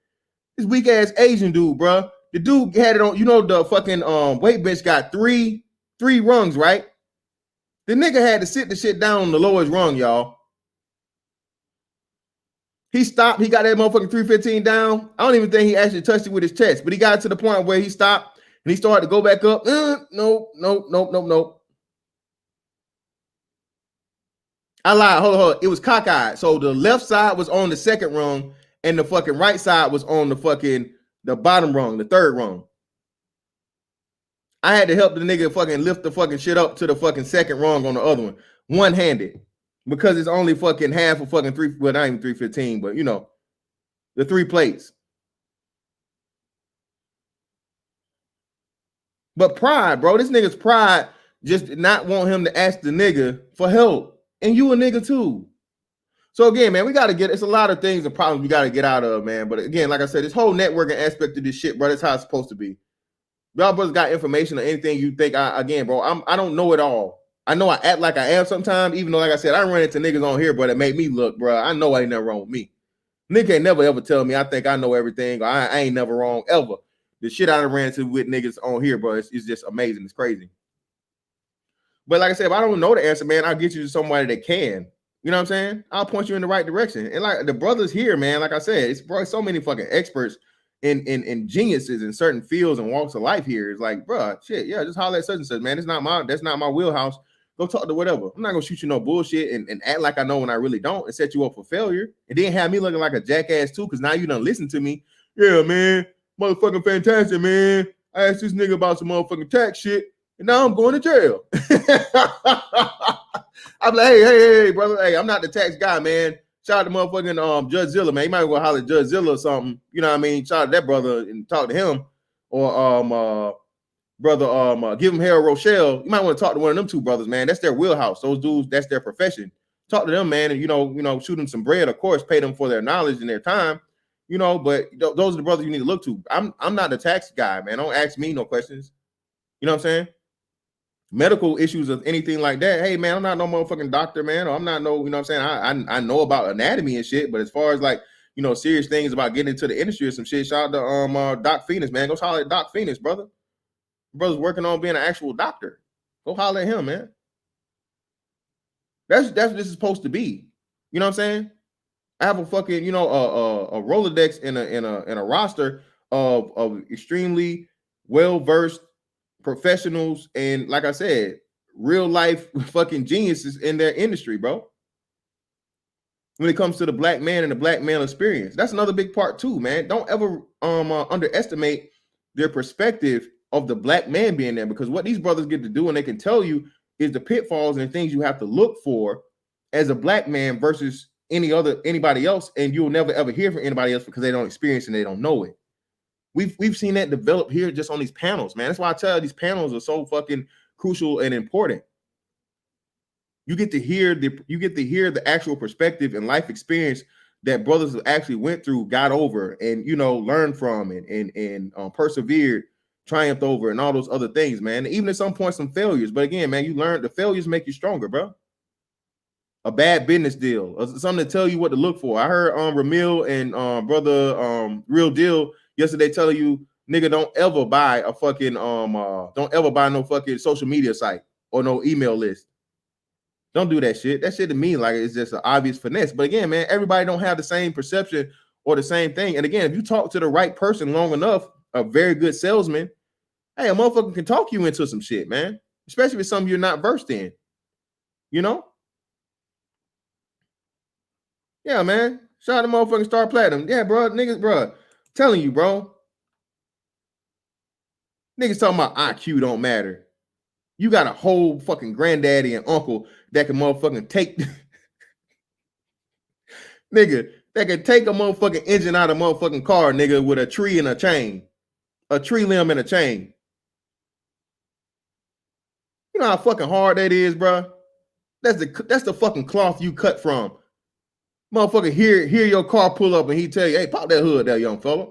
This weak ass Asian dude, bro. The dude had it on, you know, the fucking weight bench got three rungs, right? The nigga had to sit the shit down on the lowest rung, y'all. He stopped. He got that motherfucking 315 down. I don't even think he actually touched it with his chest, but he got to the point where he stopped and he started to go back up. Nope. I lied. Hold on. It was cockeyed. So the left side was on the second rung and the fucking right side was on the bottom rung, the third rung. I had to help the nigga fucking lift the fucking shit up to the fucking second rung on the other one, one-handed, because it's only fucking half of fucking three. Well, not even 315, but you know, the 3 plates. But pride, bro, this nigga's pride just not want him to ask the nigga for help, and you a nigga too. So again, man, we got to get. It's a lot of things and problems we got to get out of, man. But again, like I said, this whole networking aspect of this shit, bro, that's how it's supposed to be. Y'all brothers got information or anything you think. I don't know it all. I know I act like I am sometimes, even though, like I said, I run into niggas on here, bro, that made me look, bro. I know ain't nothing wrong with me. Nigga ain't never ever tell me I think I know everything, or I ain't never wrong ever. The shit I done ran into with niggas on here, bro, it's just amazing. It's crazy. But like I said, if I don't know the answer, man, I'll get you to somebody that can. You know what I'm saying? I'll point you in the right direction. And like the brothers here, man, like I said, it's bro, so many fucking experts in geniuses in certain fields and walks of life here. It's like, bro, shit, yeah, just holler at such and such, man. That's not my wheelhouse. Go talk to whatever. I'm not gonna shoot you no bullshit and act like I know when I really don't and set you up for failure. And then have me looking like a jackass too, because now you done listen to me. Yeah, man, motherfucking fantastic, man. I asked this nigga about some motherfucking tax shit, and now I'm going to jail. I'm like, hey, brother, hey, I'm not the tax guy, man. Shout out to motherfucking Judge Zilla, man. You might go holler at Judge Zilla or something. You know what I mean? Shout out to that brother and talk to him. Or brother, give him Harold Rochelle. You might want to talk to one of them two brothers, man. That's their wheelhouse. Those dudes, that's their profession. Talk to them, man, and you know, shoot them some bread, of course, pay them for their knowledge and their time. You know, but those are the brothers you need to look to. I'm not the tax guy, man. Don't ask me no questions. You know what I'm saying? Medical issues of anything like that. Hey, man, I'm not no motherfucking doctor, man. Or I'm not no, you know what I'm saying? I know about anatomy and shit, but as far as like, you know, serious things about getting into the industry or some shit, shout out to Doc Phoenix, man. Go holler at Doc Phoenix, brother. Brother's working on being an actual doctor. Go holler at him, man. That's what this is supposed to be. You know what I'm saying? I have a fucking, you know, a Rolodex in a roster of extremely well-versed professionals and, like I said, real life fucking geniuses in their industry, bro. When it comes to the black man and the black male experience, that's another big part too, man. Don't ever underestimate their perspective of the black man being there, because what these brothers get to do and they can tell you is the pitfalls and things you have to look for as a black man versus anybody else, and you'll never ever hear from anybody else because they don't experience and they don't know it. We've seen that develop here just on these panels, man. That's why I tell you these panels are so fucking crucial and important. You get to hear the actual perspective and life experience that brothers actually went through, got over, and you know, learned from and persevered, triumphed over, and all those other things, man. Even at some point, some failures, but again, man, you learn the failures make you stronger, bro. A bad business deal, something to tell you what to look for. I heard Ramil and brother Real Deal yesterday telling you, nigga, don't ever buy a fucking don't ever buy no fucking social media site or no email list. Don't do that shit. That shit to me, like, it's just an obvious finesse. But again, man, everybody don't have the same perception or the same thing. And again, if you talk to the right person long enough, a very good salesman, hey, a motherfucker can talk you into some shit, man. Especially with something you're not versed in. You know? Yeah, man. Shout out to motherfucking Star Platinum. Yeah, bro. Niggas, bro. Telling you, bro. Niggas talking about IQ don't matter. You got a whole fucking granddaddy and uncle that can motherfucking take nigga, that can take a motherfucking engine out of a motherfucking car, nigga, with a tree and a chain. A tree limb and a chain. You know how fucking hard that is, bro? That's the fucking cloth you cut from. Motherfucker hear your car pull up and he tell you, hey, pop that hood there, young fella.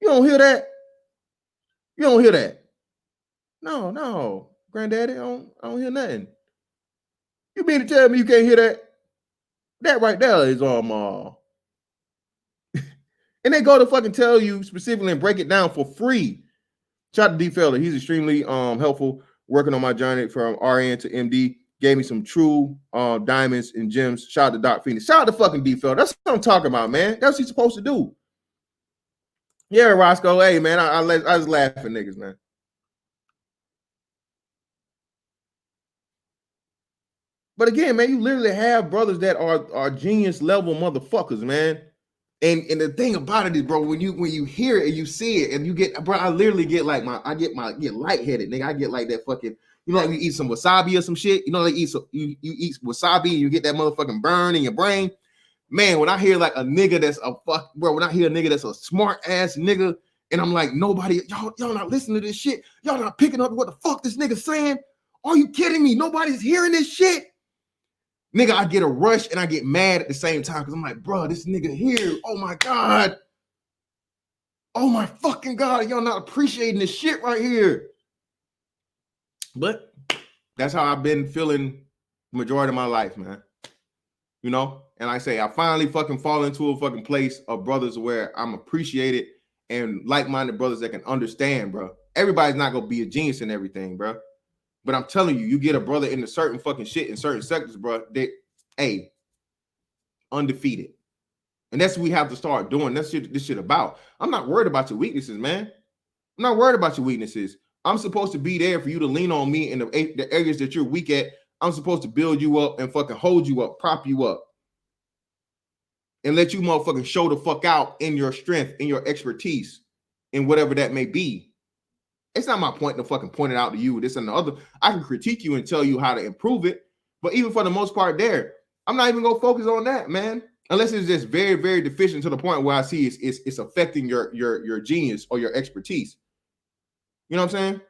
You don't hear that? You don't hear that? No. Granddaddy, I don't hear nothing. You mean to tell me you can't hear that? That right there is and they go to fucking tell you specifically and break it down for free. Shout out to D Felder. He's extremely helpful working on my journey from RN to MD. Gave me some true diamonds and gems. Shout out to Doc Phoenix. Shout out to fucking D Felder. That's what I'm talking about, man. That's what he's supposed to do. Yeah, Roscoe. Hey, man, I just laugh at niggas, man. But again, man, you literally have brothers that are genius level motherfuckers, man. And the thing about it is, bro, when you hear it and you see it and you get, bro, I literally get like get lightheaded, nigga. I get like that fucking, you know, like you eat some wasabi or some shit. You know, like you eat wasabi and you get that motherfucking burn in your brain. Man, when I hear like a nigga that's a fuck, bro, when I hear a nigga that's a smart ass nigga, and I'm like, nobody, y'all not listening to this shit. Y'all not picking up what the fuck this nigga saying. Are you kidding me? Nobody's hearing this shit. Nigga, I get a rush and I get mad at the same time because I'm like, bro, this nigga here. Oh my God. Oh my fucking God. Y'all not appreciating this shit right here. But that's how I've been feeling the majority of my life, man. You know? And like I say, I finally fucking fall into a fucking place of brothers where I'm appreciated and like-minded brothers that can understand, bro. Everybody's not going to be a genius in everything, bro. But I'm telling you, you get a brother into certain fucking shit in certain sectors, bro, they, hey, undefeated. And that's what we have to start doing. That's what this shit about. I'm not worried about your weaknesses, man. I'm not worried about your weaknesses. I'm supposed to be there for you to lean on me in the areas that you're weak at. I'm supposed to build you up and fucking hold you up, prop you up. And let you motherfucking show the fuck out in your strength, in your expertise, in whatever that may be. It's not my point to fucking point it out to you, this and the other. I can critique you and tell you how to improve it. But even for the most part there, I'm not even going to focus on that, man. Unless it's just very, very deficient to the point where I see it's affecting your genius or your expertise. You know what I'm saying?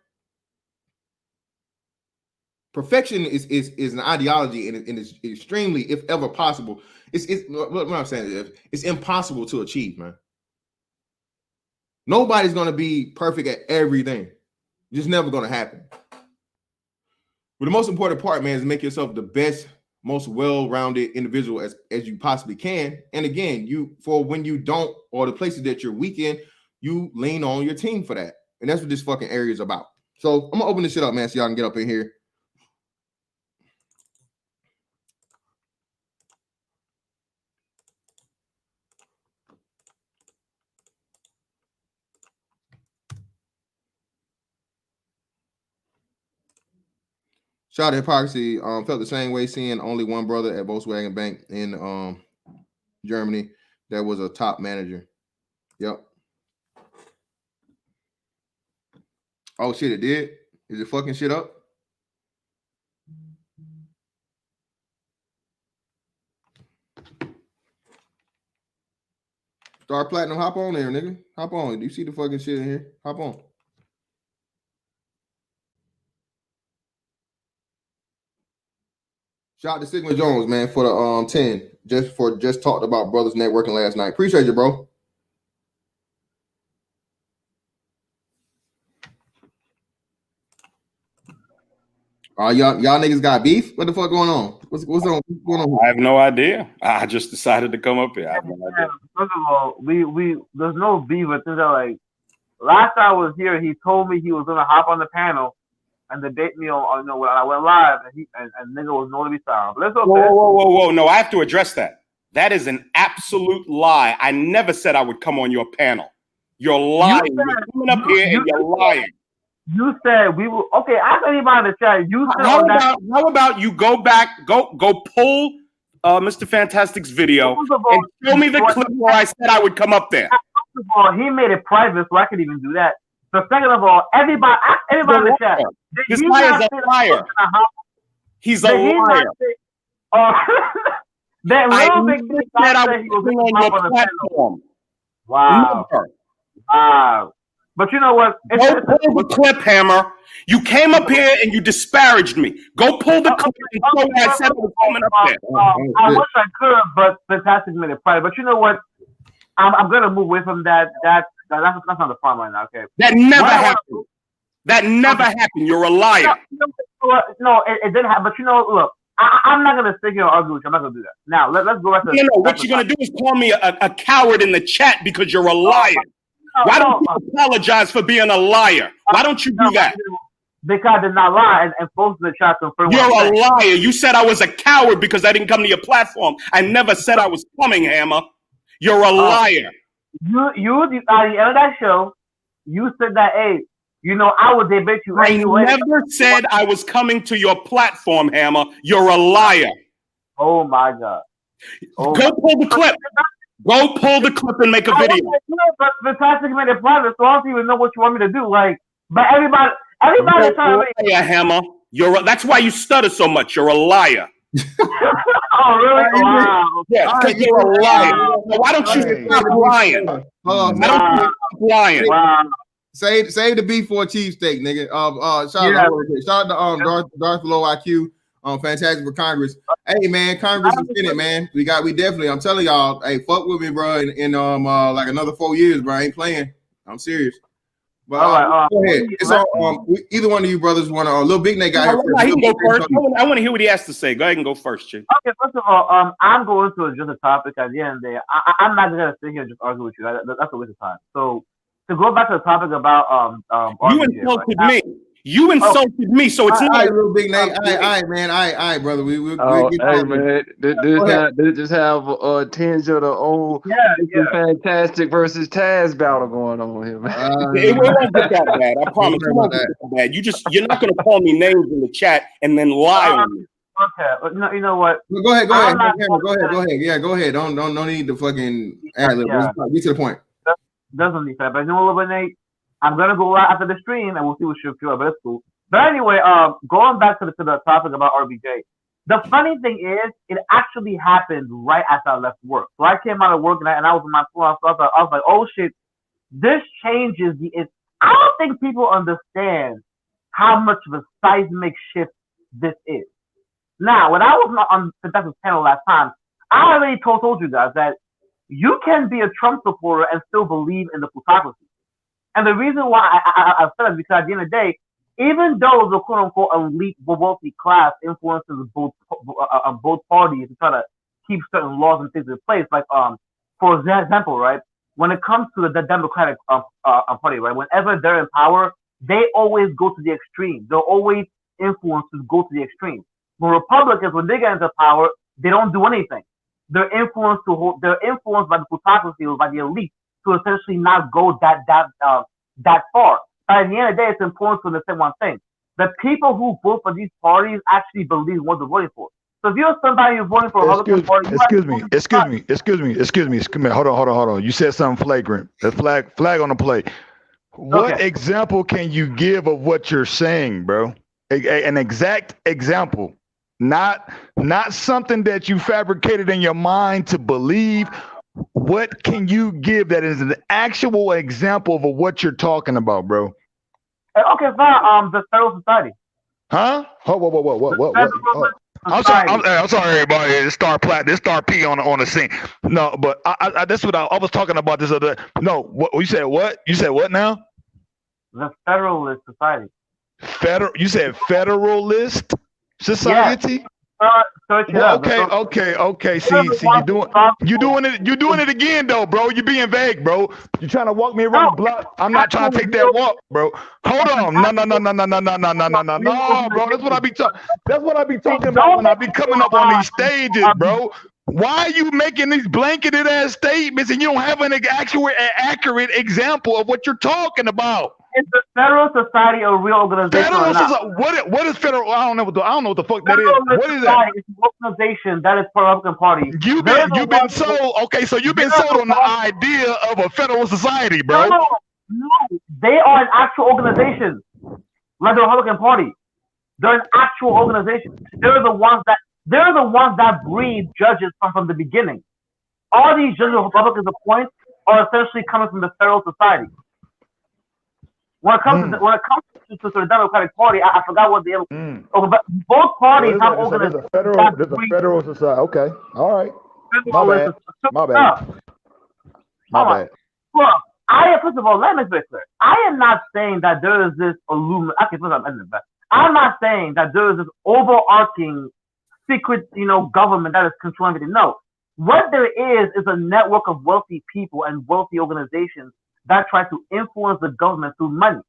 Perfection is an ideology and it's extremely, if ever possible, it's what I'm saying is it's impossible to achieve, man. Nobody's going to be perfect at everything. It's just never going to happen. But the most important part, man, is make yourself the best, most well-rounded individual as you possibly can. And again, when you don't, or the places that you're weak in, you lean on your team for that. And that's what this fucking area is about. So I'm going to open this shit up, man, so y'all can get up in here. Shout out hypocrisy. Felt the same way seeing only one brother at Volkswagen Bank in Germany that was a top manager. Yep. Oh shit, it did. Is it fucking shit up? Star Platinum, hop on there, nigga. Hop on. Do you see the fucking shit in here? Hop on. Shout out to Sigma Jones, man, for the 10. Just talked about brothers networking last night. Appreciate you, bro. Y'all niggas got beef? What the fuck going on? What's going on? I have no idea. I just decided to come up here. I have no idea. First of all, we there's no beef, but things are like last time I was here, he told me he was gonna hop on the panel and debate me on when I went live, and nigga was nowhere to be found. But let's okay. Whoa! No, I have to address that. That is an absolute lie. I never said I would come on your panel. You're lying. You're coming up here and you're lying. You said we will. Okay, ask anybody in the chat. You said how about you go back, go pull Mr. Fantastic's video and show me the clip where I said I would come up there. First of all, he made it private, so I could even do that. So second of all, everybody in the chat. This guy is a liar. He's a liar. That real big thing said I was on your platform. Wow. Wow. But you know what? Go pull the clip, Hammer. You came up here and you disparaged me. Go pull the clip and show where I said I was coming up there. I wish I could, but Fantastic made it private. But you know what? I'm gonna move away from that. That's not the fun right now. Okay. That never happened. That never happened. You're a liar. No, it didn't happen. But you know, look, I'm not gonna sit here and argue with you. I'm not gonna do that. Now let's go back to. What you're gonna do is call me a coward in the chat because you're a liar. Why don't you apologize for being a liar? Why don't you do that? Because I did not lie and post the chat confirm. You're a liar. You said I was a coward because I didn't come to your platform. I never said I was coming, Hammer. You're a liar. You at the end of that show, you said that, hey, I would debate you anyway. I never said I was coming to your platform, Hammer. You're a liar. Oh my God. Go pull the clip. Go pull the clip and make a video. But the toxic made it private, so I don't even know what you want me to do. Like, but everybody trying to make Hammer. That's why you stutter so much. You're a liar. Oh, really? Wow. Yeah, because you're a liar. So why don't you stop lying? Why don't you stop lying? Wow. Save the beef for a cheesesteak, nigga. Shout out to Darth Low IQ. Fantastic for Congress. Hey man, Congress is in it, man. We definitely. I'm telling y'all, hey, fuck with me, bro. In like another 4 years, bro. I ain't playing. I'm serious. But go ahead. It's all, either one of you brothers want to. Little Big Nate got here first. He can go first. I want to hear what he has to say. Go ahead and go first, Chick. Okay, first of all, I'm going to address a topic at the end of the day. I'm not gonna sit here and just argue with you. That's a waste of time. So to go back to the topic about you insulted me. You insulted me, so it's not Real Big Nate. All right, man. All right, brother. We'll get man. This just have a tinge of the old Fantastic versus Taz battle going on here, man. It won't get that bad. I promise. It won't get that bad. You're not gonna call me names in the chat and then lie on me. Okay, you know what? Go ahead. Go ahead. Yeah, go ahead. Don't need the fucking ad lib. Get to the point. Doesn't need that, but you know what, Nate? I'm gonna go out after the stream and we'll see what you feel, but it's cool. But anyway, going back to the topic about RBJ. The funny thing is, it actually happened right after I left work. So I came out of work and I was in my phone. So I was like, oh shit, this changes I don't think people understand how much of a seismic shift this is. Now, when I was on Fantastic's panel last time, I already told you guys that you can be a Trump supporter and still believe in the plutocracy. And the reason why I said it is because at the end of the day, even though the quote-unquote elite wealthy class influences both parties to try to keep certain laws and things in place, like for example, right, when it comes to the Democratic Party, right, whenever they're in power, they always go to the extreme. They'll always influence to go to the extreme. When Republicans, when they get into power, they don't do anything. They're influenced by the plutocracy or by the elite to essentially not go that far. But at the end of the day, it's important to understand one thing: the people who vote for these parties actually believe what they're voting for. So if you're somebody who's voting for a Republican Party, excuse me. Hold on. You said something flagrant. The flag on the plate. What example can you give of what you're saying, bro? An exact example, not something that you fabricated in your mind to believe. What can you give that is an actual example of what you're talking about, bro? Okay, fine. The Federal Society. Huh? What? I'm sorry, everybody. This Star P on the scene. No, but that's what I was talking about this other. No, what you said? What you said? What now? The Federalist Society. You said Federalist Society? Yeah. Okay. See, you're doing it again, though, bro. You're being vague, bro. You're trying to walk me around the block. I'm not trying to take that walk, bro. Hold on. No, bro. That's what I be talking about when I be coming up on these stages, bro. Why are you making these blanketed ass statements and you don't have an accurate example of what you're talking about? Is the Federal Society a real organization? What is federal? I don't know what the fuck that is. What is that? It's an organization that is Republican Party. You've been sold. Okay, so you've been sold on the idea of a federal society, bro. No, they are an actual organization, like the Republican Party. They're an actual organization. They're the ones that breed judges from the beginning. All these judges Republicans appoint are essentially coming from the Federal Society. When it comes to the Democratic Party, I forgot what the other. But both parties have organizations. There's a federal society. Okay, all right. My bad. Look, first of all, let me be clear. I am not saying that there is this I'm not saying that there is this overarching secret, government that is controlling everything. No, what there is a network of wealthy people and wealthy organizations that try to influence the government through money.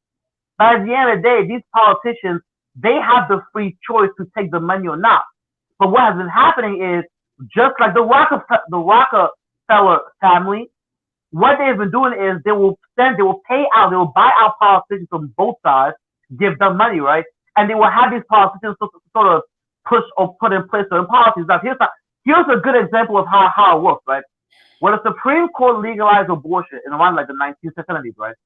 But at the end of the day, these politicians, they have the free choice to take the money or not. But what has been happening is, just like the Rockefeller family, what they've been doing is they will buy out politicians from both sides, give them money, right? And they will have these politicians sort of push or put in place certain policies. Now, here's a good example of how it works, right? when the Supreme Court legalized abortion in around like the 1970s, right?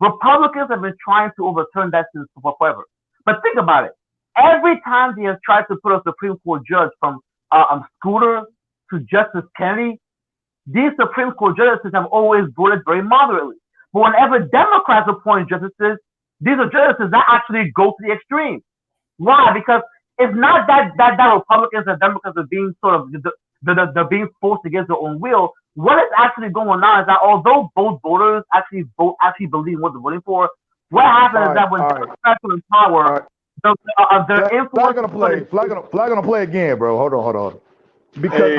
Republicans have been trying to overturn that since forever. But think about it. Every time they have tried to put a Supreme Court judge from Scooter to Justice Kennedy, these Supreme Court justices have always voted very moderately. But whenever Democrats appoint justices, these are justices that actually go to the extreme. Why? Because it's not that Republicans and Democrats are being sort of they're being forced against their own will. What is actually going on is that although both voters actually believe what they're voting for, what happens is that when Democrats are in power, their influence. Flag gonna play again, bro. Hold on. Because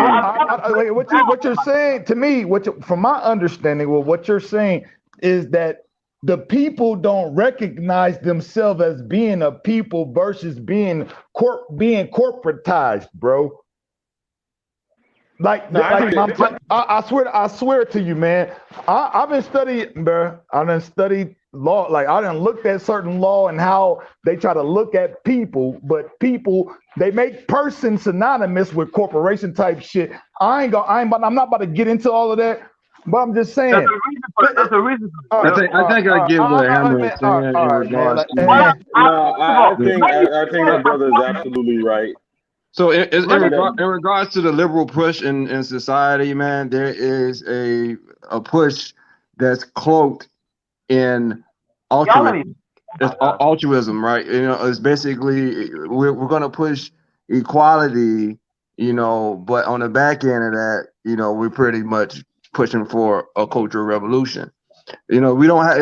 what you're saying to me, from my understanding, what you're saying is that the people don't recognize themselves as being a people versus being corporatized, bro. I swear to you, man. I've been studying, bro. I done studied law. Like I done looked at certain law and how they try to look at people, but people they make person synonymous with corporation type shit. I'm not about to get into all of that. But I'm just saying. There's a reason. I think I get what Hammer is saying in regards to. I think that brother is absolutely right. So in regards to the liberal push in society, man, there is a push that's cloaked in altruism. It's altruism, right? You know, it's basically we're gonna push equality, you know, but on the back end of that, you know, we're pretty much pushing for a cultural revolution. You know, we don't have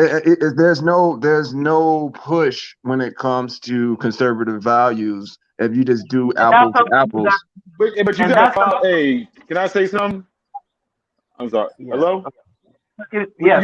there's no push when it comes to conservative values if you just do apples to apples. But you gotta follow. Hey, can I say something? I'm sorry. Yeah. Hello. Yeah.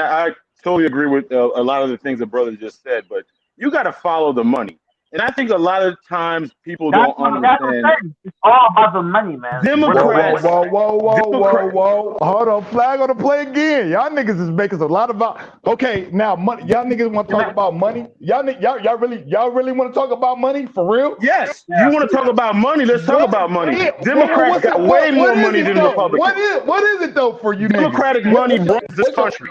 I totally agree with a lot of the things the brother just said, but you got to follow the money. And I think a lot of times people don't understand. It's all about the money, man. Democrats. Whoa. Hold on. Flag on the play again. Y'all niggas is making a lot about. Okay, now money. Y'all niggas want to talk about money? Y'all really want to talk about money for real? Yes. You want to talk about money? Let's talk about money. Democrats got way more money than Republicans. What is it though for you? Democratic money runs this country.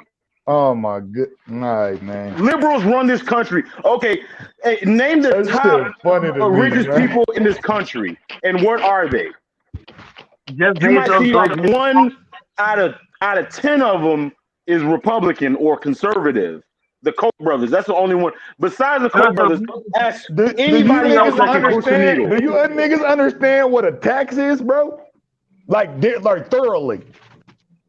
Oh my good, night, man. Liberals run this country. Okay, hey, name the top richest people in this country, and what are they? You might see like 1 out of 10 of them is Republican or conservative. The Koch brothers, that's the only one. Besides the Koch brothers, ask anybody else that can push the needle. Do you niggas understand what a tax is, bro? Like thoroughly.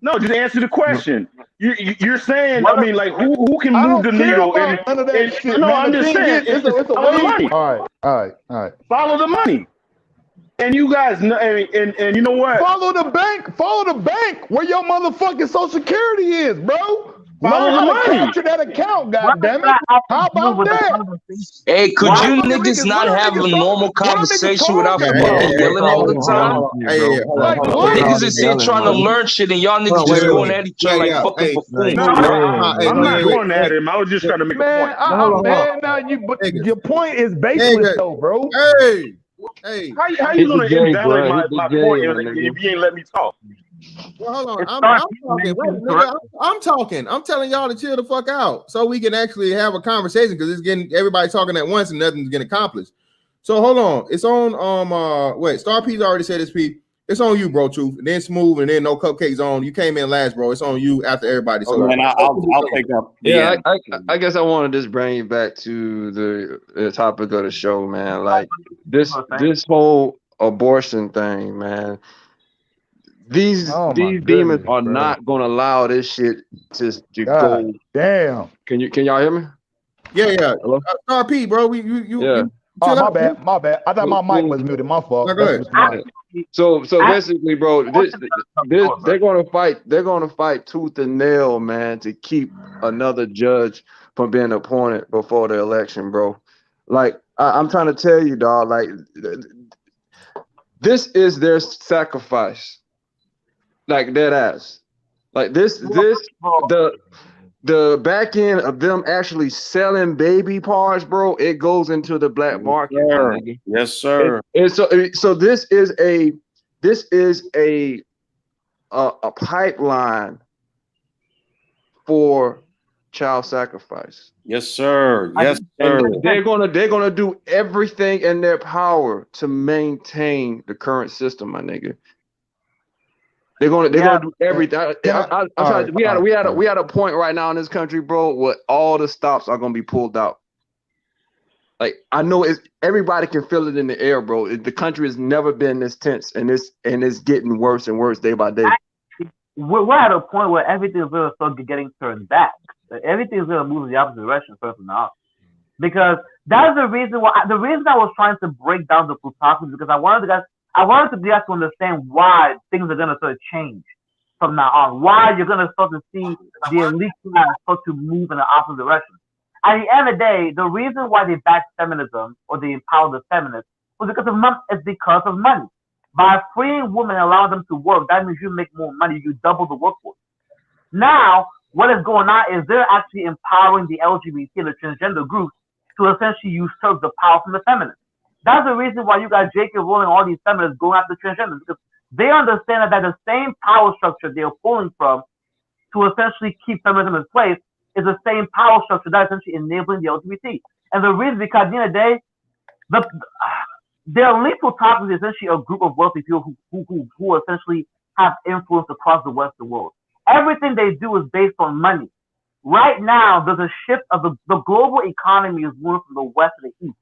No, just answer the question. You're saying, I mean, like, who can move the needle? I'm just saying, it's a money. All right. Follow the money. And you guys, and you know what? Follow the bank where your motherfucking Social Security is, bro. Follow the money. Capture that account, goddammit. How about that? Hey, could you niggas not have a normal conversation without fucking yelling all the time? Niggas is here trying to learn shit and y'all niggas just going at each other like fucking buffoons. I'm not going at him. I was just trying to make a point. Your point is baseless though, bro. Hey, how you gonna invalidate my point if you ain't let me talk? Well, hold on. I'm talking. Wait, I'm talking. I'm telling y'all to chill the fuck out so we can actually have a conversation because it's getting everybody talking at once and nothing's getting accomplished. So hold on. It's on wait, Star P's already said this, P. It's on you, bro, Truth. And then Smooth and then No Cupcakes on. You came in last, bro. It's on you after everybody. So and I'll take up. Yeah, I guess I want to just bring you back to the topic of the show, man. Like this whole abortion thing, man. These demons are not gonna allow this shit to go. Damn. Can y'all hear me? Yeah. Hello? Star P, bro. Yeah. My bad. I thought my mic was muted. My fault. Go ahead. So basically, bro, they're gonna fight. They're gonna fight tooth and nail, man, to keep another judge from being appointed before the election, bro. Like I'm trying to tell you, dog. Like this is their sacrifice. Like dead ass. Like this the back end of them actually selling baby parts, bro, it goes into the black market. Yes, sir. And so this is a a pipeline for child sacrifice. Yes, sir. Yes, sir. And they're gonna do everything in their power to maintain the current system, my nigga. They're gonna do everything. We had a point right now in this country, bro, where all the stops are gonna be pulled out. Like, I know everybody can feel it in the air, bro. The country has never been this tense, and it's getting worse and worse day by day. We're at a point where everything is gonna start getting turned back. Everything is gonna move in the opposite direction first and now. Because that's the reason why. The reason I was trying to break down the plutocracy, because I wanted you guys to understand why things are gonna sort of change from now on. Why you're gonna start to see the elite class start to move in the opposite direction. At the end of the day, the reason why they backed feminism or they empowered the feminists was because of money. By freeing women and allowing them to work, that means you make more money. You double the workforce. Now, what is going on is they're actually empowering the LGBT and the transgender groups to essentially usurp the power from the feminists. That's the reason why you got Jacob Rowling and all these feminists going after transgenders, because they understand that the same power structure they're pulling from to essentially keep feminism in place is the same power structure that's essentially enabling the LGBT. And the reason, because at the end of the day, the elite plutocracy is essentially a group of wealthy people who essentially have influence across the Western world. Everything they do is based on money. Right now, there's a shift of the global economy is moving from the west to the east.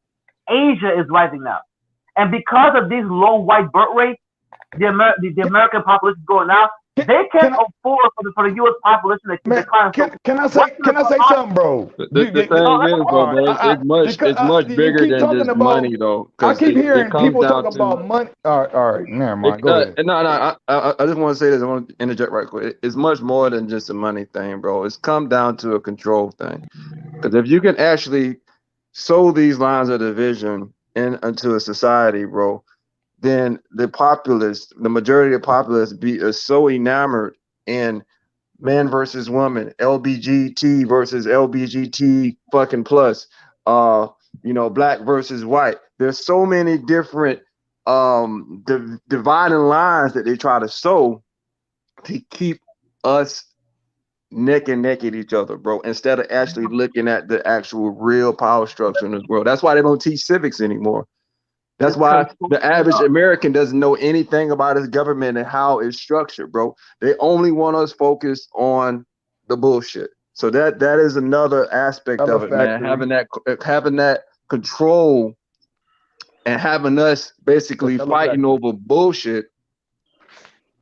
Asia is rising now. And because of these low white birth rates, the American population is going out. They can't afford for the U.S. population to keep Can I say something, bro? The thing is, bro, it's much bigger than just money, though. I keep hearing people talk about money. All right, never mind. Go ahead. I just want to say this. I want to interject right quick. It's much more than just a money thing, bro. It's come down to a control thing. Because if you can actually sow these lines of division into a society, bro, then the majority of the populace is so enamored in man versus woman, LBGT versus LBGT fucking plus, black versus white. There's so many different dividing lines that they try to sow to keep us neck and neck at each other, bro, instead of actually looking at the actual real power structure in this world. That's why they don't teach civics anymore. That's why the average American doesn't know anything about his government and how it's structured, bro. They only want us focused on the bullshit. So that is another aspect of it, man. Having that control and having us basically fighting over bullshit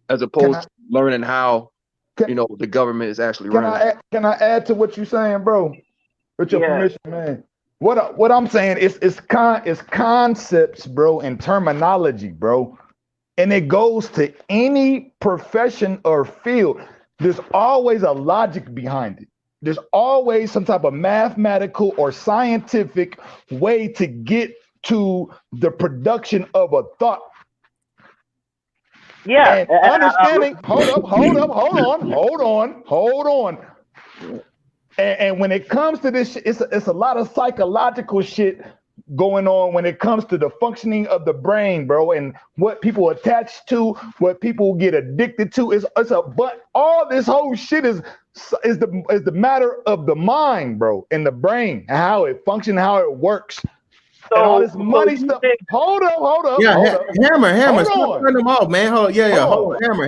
as opposed to learning how the government is actually running. Can I add to what you're saying, bro? With your permission, man. What I'm saying is concepts, bro, and terminology, bro. And it goes to any profession or field. There's always a logic behind it. There's always some type of mathematical or scientific way to get to the production of a thought. Yeah. And understanding, hold on. And when it comes to this, it's a lot of psychological shit going on when it comes to the functioning of the brain, bro, and what people attach to, what people get addicted to. But all this whole shit is the matter of the mind, bro, and the brain, and how it functions, how it works. So, and all this money stuff. Hold up. Yeah, Hammer. Stop turn them off, man. Hold on,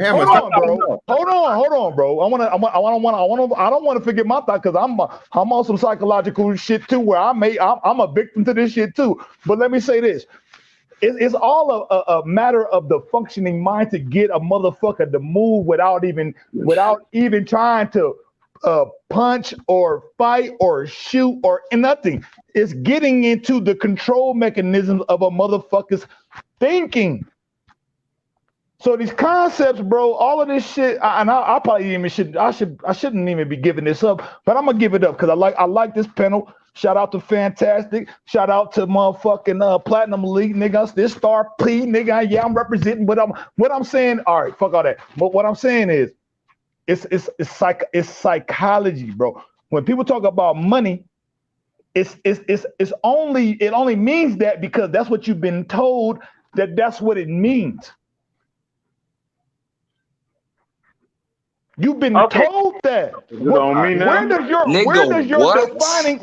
Hammer. Hold on, bro. I don't want to forget my thought, because I'm on some psychological shit too, where I'm a victim to this shit too. But let me say this: it's all a matter of the functioning mind to get a motherfucker to move without even trying to punch or fight or shoot or nothing. It's getting into the control mechanisms of a motherfucker's thinking. So these concepts, bro, all of this shit, I probably even shouldn't even be giving this up, but I'm gonna give it up because I like this panel. Shout out to Fantastic. Shout out to motherfucking Platinum Elite, nigga. This Star P, nigga. Yeah, I'm representing. But what I'm saying. All right, fuck all that. But what I'm saying is, it's psychology, bro. When people talk about money, it only means that because that's what you've been told that's what it means. You've been told that.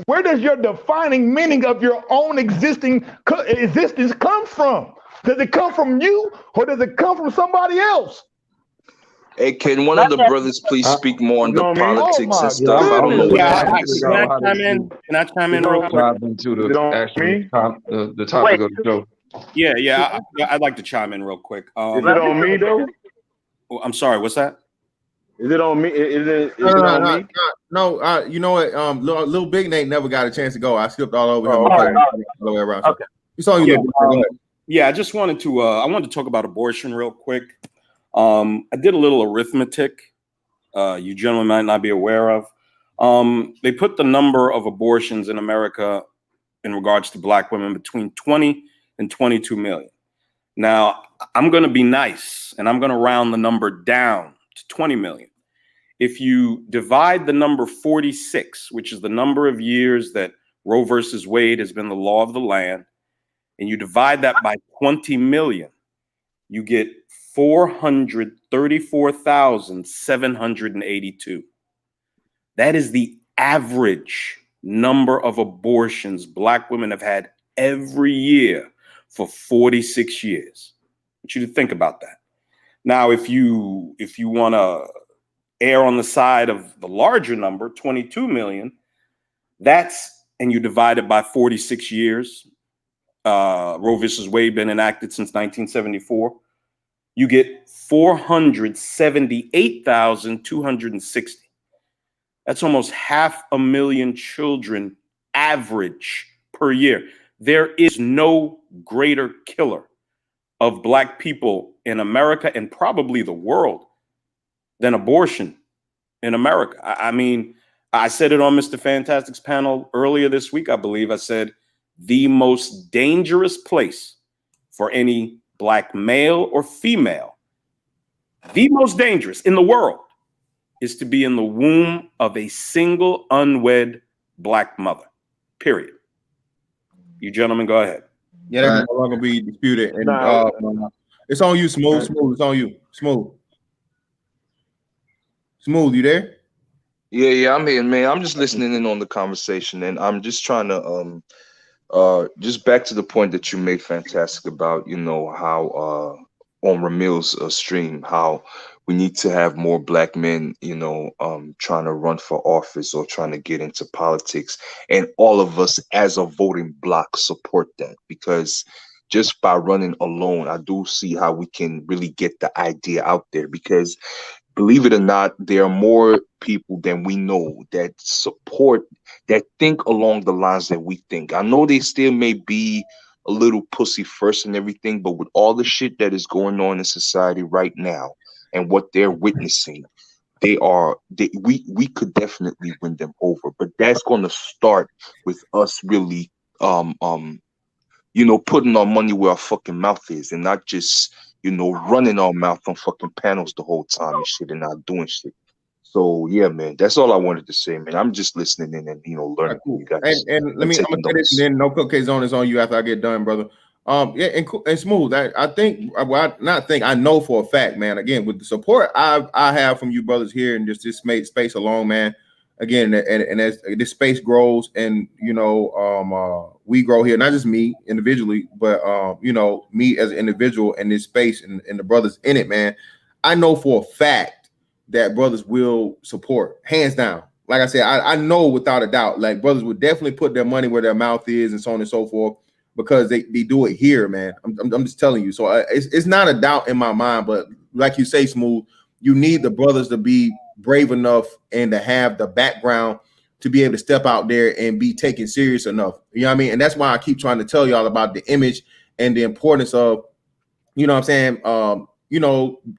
Where does your defining meaning of your own existence come from? Does it come from you, or does it come from somebody else? Hey, can one of the brothers please speak more on the politics and stuff? I don't know what Can I chime in real quick? Into the topic of the show. Yeah, I'd like to chime in real quick. Is it on me though? I'm sorry, what's that? Is it on me? Is it on me? No, you know what? Little Big Nate never got a chance to go. I skipped all over him. All the way around. Okay. It's on you. I just wanted to I wanted to talk about abortion real quick. I did a little arithmetic. You gentlemen might not be aware of. They put the number of abortions in America in regards to Black women between 20 and 22 million. Now, I'm going to be nice and I'm going to round the number down to 20 million. If you divide the number 46, which is the number of years that Roe versus Wade has been the law of the land, and you divide that by 20 million, you get 434,782. That is the average number of abortions Black women have had every year for 46 years. I want you to think about that. Now, if you want to err on the side of the larger number, 22 million, and you divide it by 46 years, Roe versus Wade been enacted since 1974, you get 478,260. That's almost 500,000 children average per year. There is no greater killer of Black people in America and probably the world than abortion in America. I mean, I said it on Mr. Fantastic's panel earlier this week, I believe. I said the most dangerous place for any Black male or female, the most dangerous in the world, is to be in the womb of a single unwed Black mother, period. You gentlemen, go ahead. Yeah, that's no longer be disputed. And it's on you, Smooth. Smooth, it's on you. Smooth, you there? Yeah, I'm here, man. I'm just listening in on the conversation, and I'm just trying to just back to the point that you made, Fantastic, about how on Ramil's stream, how we need to have more Black men, trying to run for office or trying to get into politics, and all of us as a voting bloc support that, because just by running alone, I do see how we can really get the idea out there, because believe it or not, there are more people than we know that support, that think along the lines that we think. I know they still may be a little pussy first and everything, but with all the shit that is going on in society right now and what they're witnessing, we could definitely win them over. But that's going to start with us really, putting our money where our fucking mouth is, and not just, running our mouth on fucking panels the whole time and shit and not doing shit. So yeah, man, that's all I wanted to say, man. I'm just listening in and learning from you guys. And let me, I'm gonna say this, and then no cookie zone is on you after I get done, brother. And Smooth. I think, I know for a fact, man. Again, with the support I have from you brothers here and just this made space alone, man. Again, and as this space grows, and we grow here, not just me individually, but me as an individual in this space and the brothers in it, man. I know for a fact that brothers will support, hands down. Like I said, I know without a doubt, like brothers would definitely put their money where their mouth is and so on and so forth, because they do it here, man. I'm just telling you. So it's not a doubt in my mind, but like you say, Smooth, you need the brothers to be brave enough and to have the background to be able to step out there and be taken serious enough. You know what I mean? And that's why I keep trying to tell y'all about the image and the importance of, what I'm saying,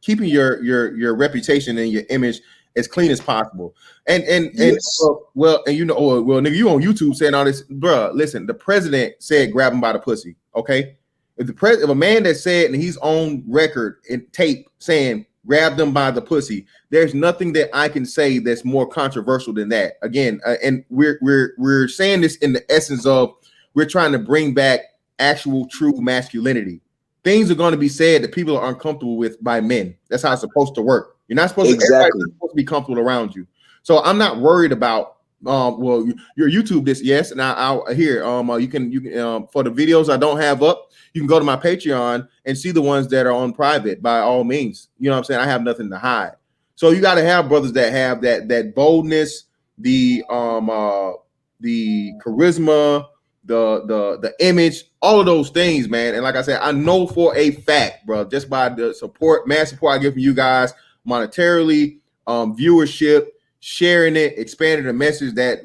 keeping your reputation and your image as clean as possible. And yes. Well, nigga, you on YouTube saying all this, bro. Listen, the president said grab him by the pussy. Okay, if a man that said, and he's on record and tape saying grab them by the pussy, there's nothing that I can say that's more controversial than that. Again, and we're saying this in the essence of we're trying to bring back actual true masculinity. Things are going to be said that people are uncomfortable with by men. That's how it's supposed to work. You're not supposed to. Everybody's supposed to be comfortable around you. So I'm not worried about. Well, your YouTube this, yes, and I'll here. You can for the videos I don't have up, you can go to my Patreon and see the ones that are on private. By all means, you know what I'm saying. I have nothing to hide. So you got to have brothers that have that boldness, the charisma, the image, all of those things, man. And like I said, I know for a fact, bro, just by the mass support I get from you guys monetarily, viewership, sharing it, expanding the message, that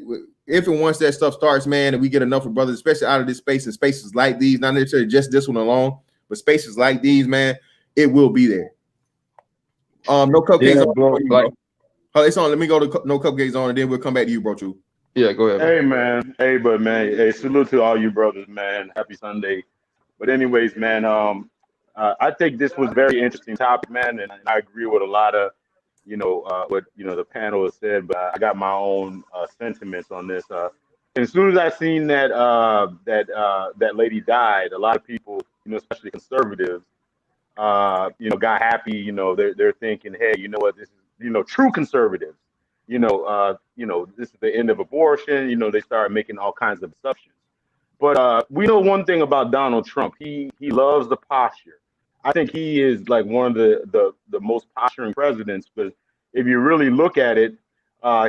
if and once that stuff starts, man, and we get enough of brothers, especially out of this space and spaces like these, not necessarily just this one alone, but spaces like these, man, it will be there. No cupcakes, yeah, bro. Like, it's on. Let me go to no cupcakes on, and then we'll come back to you, bro. Too. Yeah, go ahead. Hey, man. Hey, but man, hey, salute to all you brothers, man. Happy Sunday. But anyways, man, I think this was a very interesting topic, man, and I agree with a lot of, what the panel has said. But I got my own sentiments on this. As soon as I seen that that lady died, a lot of people, especially conservatives, got happy. They're thinking, hey, you know what? This is, true conservatives. This is the end of abortion. They started making all kinds of assumptions. But we know one thing about Donald Trump. He loves the posture. I think he is like one of the most posturing presidents. But if you really look at it,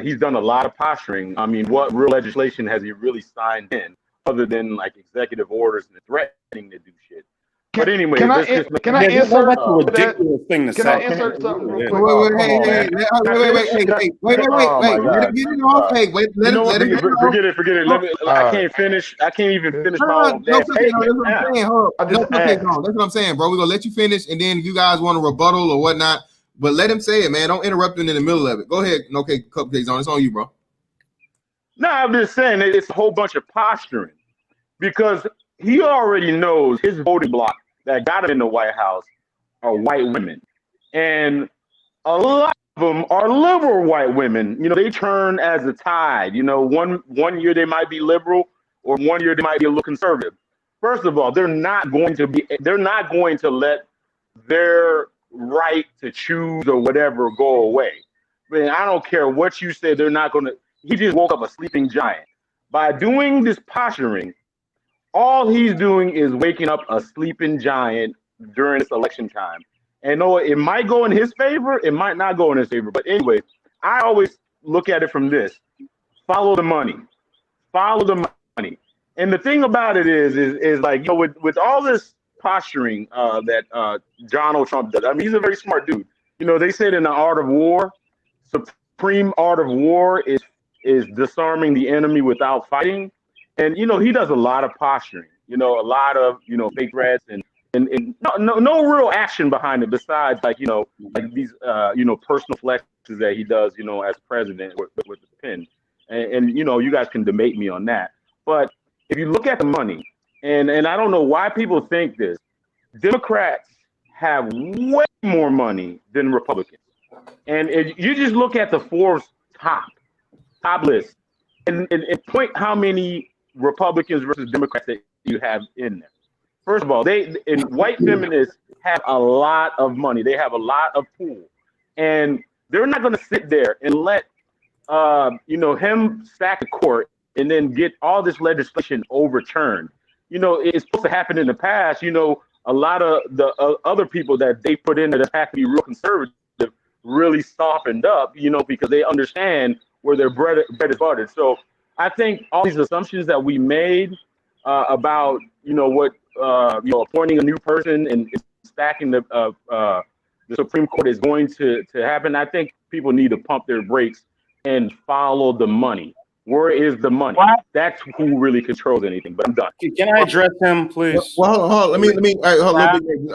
he's done a lot of posturing. I mean, what real legislation has he really signed in other than like executive orders and threatening to do shit? But anyway, can I insert that's a ridiculous thing to say? Can I insert something real quick? Wait. Forget it. I can't finish. I can't even finish my own. That's what I'm saying, bro. We're gonna let you finish, and then if you guys want to rebuttal or whatnot, but let him say it, man. Don't interrupt him in the middle of it. Go ahead. Okay, cupcakes on. It's on you, bro. No, I'm just saying it's a whole bunch of posturing because he already knows his voting bloc that got him in the White House are white women. And a lot of them are liberal white women. They turn as a tide. One year they might be liberal or one year they might be a little conservative. First of all, they're not going to let their right to choose or whatever go away. I don't care what you say, they're not going to. He just woke up a sleeping giant. By doing this posturing, all he's doing is waking up a sleeping giant during this election time. And it might go in his favor, it might not go in his favor. But anyway, I always look at it from this. Follow the money. Follow the money. And the thing about it is like, with all this posturing that Donald Trump does, I mean, he's a very smart dude. They said in the art of war, supreme art of war is disarming the enemy without fighting. And he does a lot of posturing, a lot of fake threats and no real action behind it besides like these personal flexes that he does as president with the pen. And you guys can debate me on that. But if you look at the money, and I don't know why people think this, Democrats have way more money than Republicans. And if you just look at the Forbes top list and point how many Republicans versus Democrats that you have in there. First of all, white feminists have a lot of money. They have a lot of pool, and they're not going to sit there and let him sack the court and then get all this legislation overturned. It's supposed to happen in the past. A lot of the other people that they put in that have to be real conservative really softened up. Because they understand where their bread is buttered. So I think all these assumptions that we made about appointing a new person and stacking the Supreme Court is going to happen. I think people need to pump their brakes and follow the money. Where is the money? What? That's who really controls anything. But I'm done. Can I address him, please? Well, hold on. Let me. All right,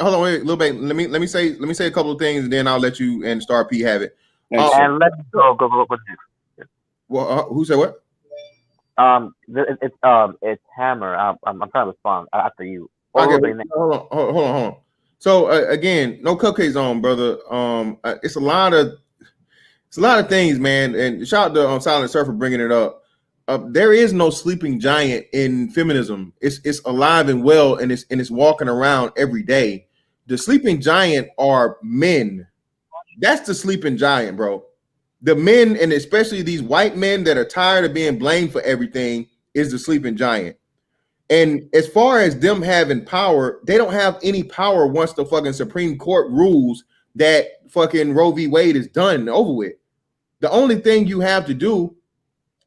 hold on, wait, little bit. Let me say a couple of things, and then I'll let you and Star P have it. And let's go next. Well, who said what? It's Hammer. I'm trying to respond after you. Okay, hold on. So again, no cupcakes on, brother. It's a lot of things, man. And shout out to Silent Surfer bringing it up. There is no sleeping giant in feminism. It's alive and well, and it's walking around every day. The sleeping giant are men That's the sleeping giant, bro. The men, and especially these white men that are tired of being blamed for everything, is the sleeping giant. And as far as them having power, they don't have any power once the fucking Supreme Court rules that fucking Roe v. Wade is done and over with. The only thing you have to do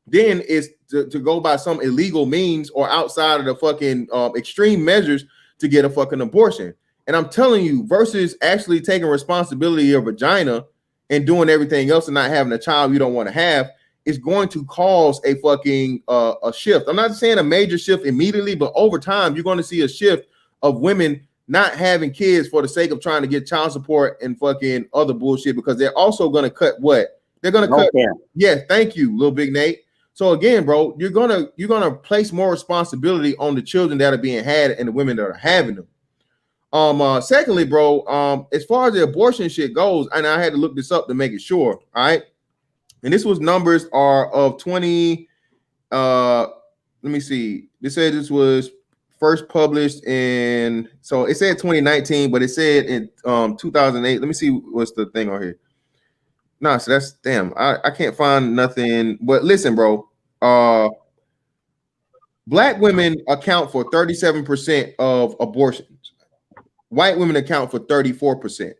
then is to go by some illegal means or outside of the fucking extreme measures to get a fucking abortion. And I'm telling you, versus actually taking responsibility of your vagina and doing everything else and not having a child you don't want to have, is going to cause a fucking a shift. I'm not saying a major shift immediately, but over time, you're going to see a shift of women not having kids for the sake of trying to get child support and fucking other bullshit, because they're also going to cut what? They're going to cut. Yes, thank you, Little Big Nate. So again, bro, you're gonna place more responsibility on the children that are being had and the women that are having them. Secondly, bro, as far as the abortion shit goes, and I had to look this up to make it sure, all right? And this was numbers are of 20, let me see. This said this was first published in, so it said 2019, but it said in 2008. Let me see what's the thing on here. No, so that's damn. I can't find nothing. But listen, bro. Black women account for 37% of abortions. White women account for 34%.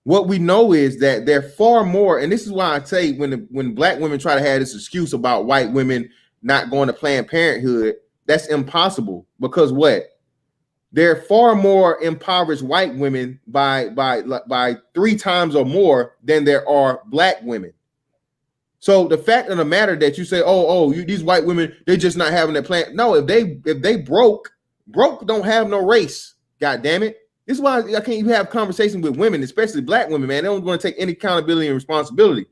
What we know is that they're far more, and this is why I say when black women try to have this excuse about white women not going to Planned Parenthood, that's impossible, because what? There are far more impoverished white women by 3 times or more than there are black women. So the fact of the matter that you say, these white women, they're just not having that plan. No, if they broke don't have no race. God damn it. This is why I can't even have conversations with women, especially black women, man. They don't want to take any accountability and responsibility.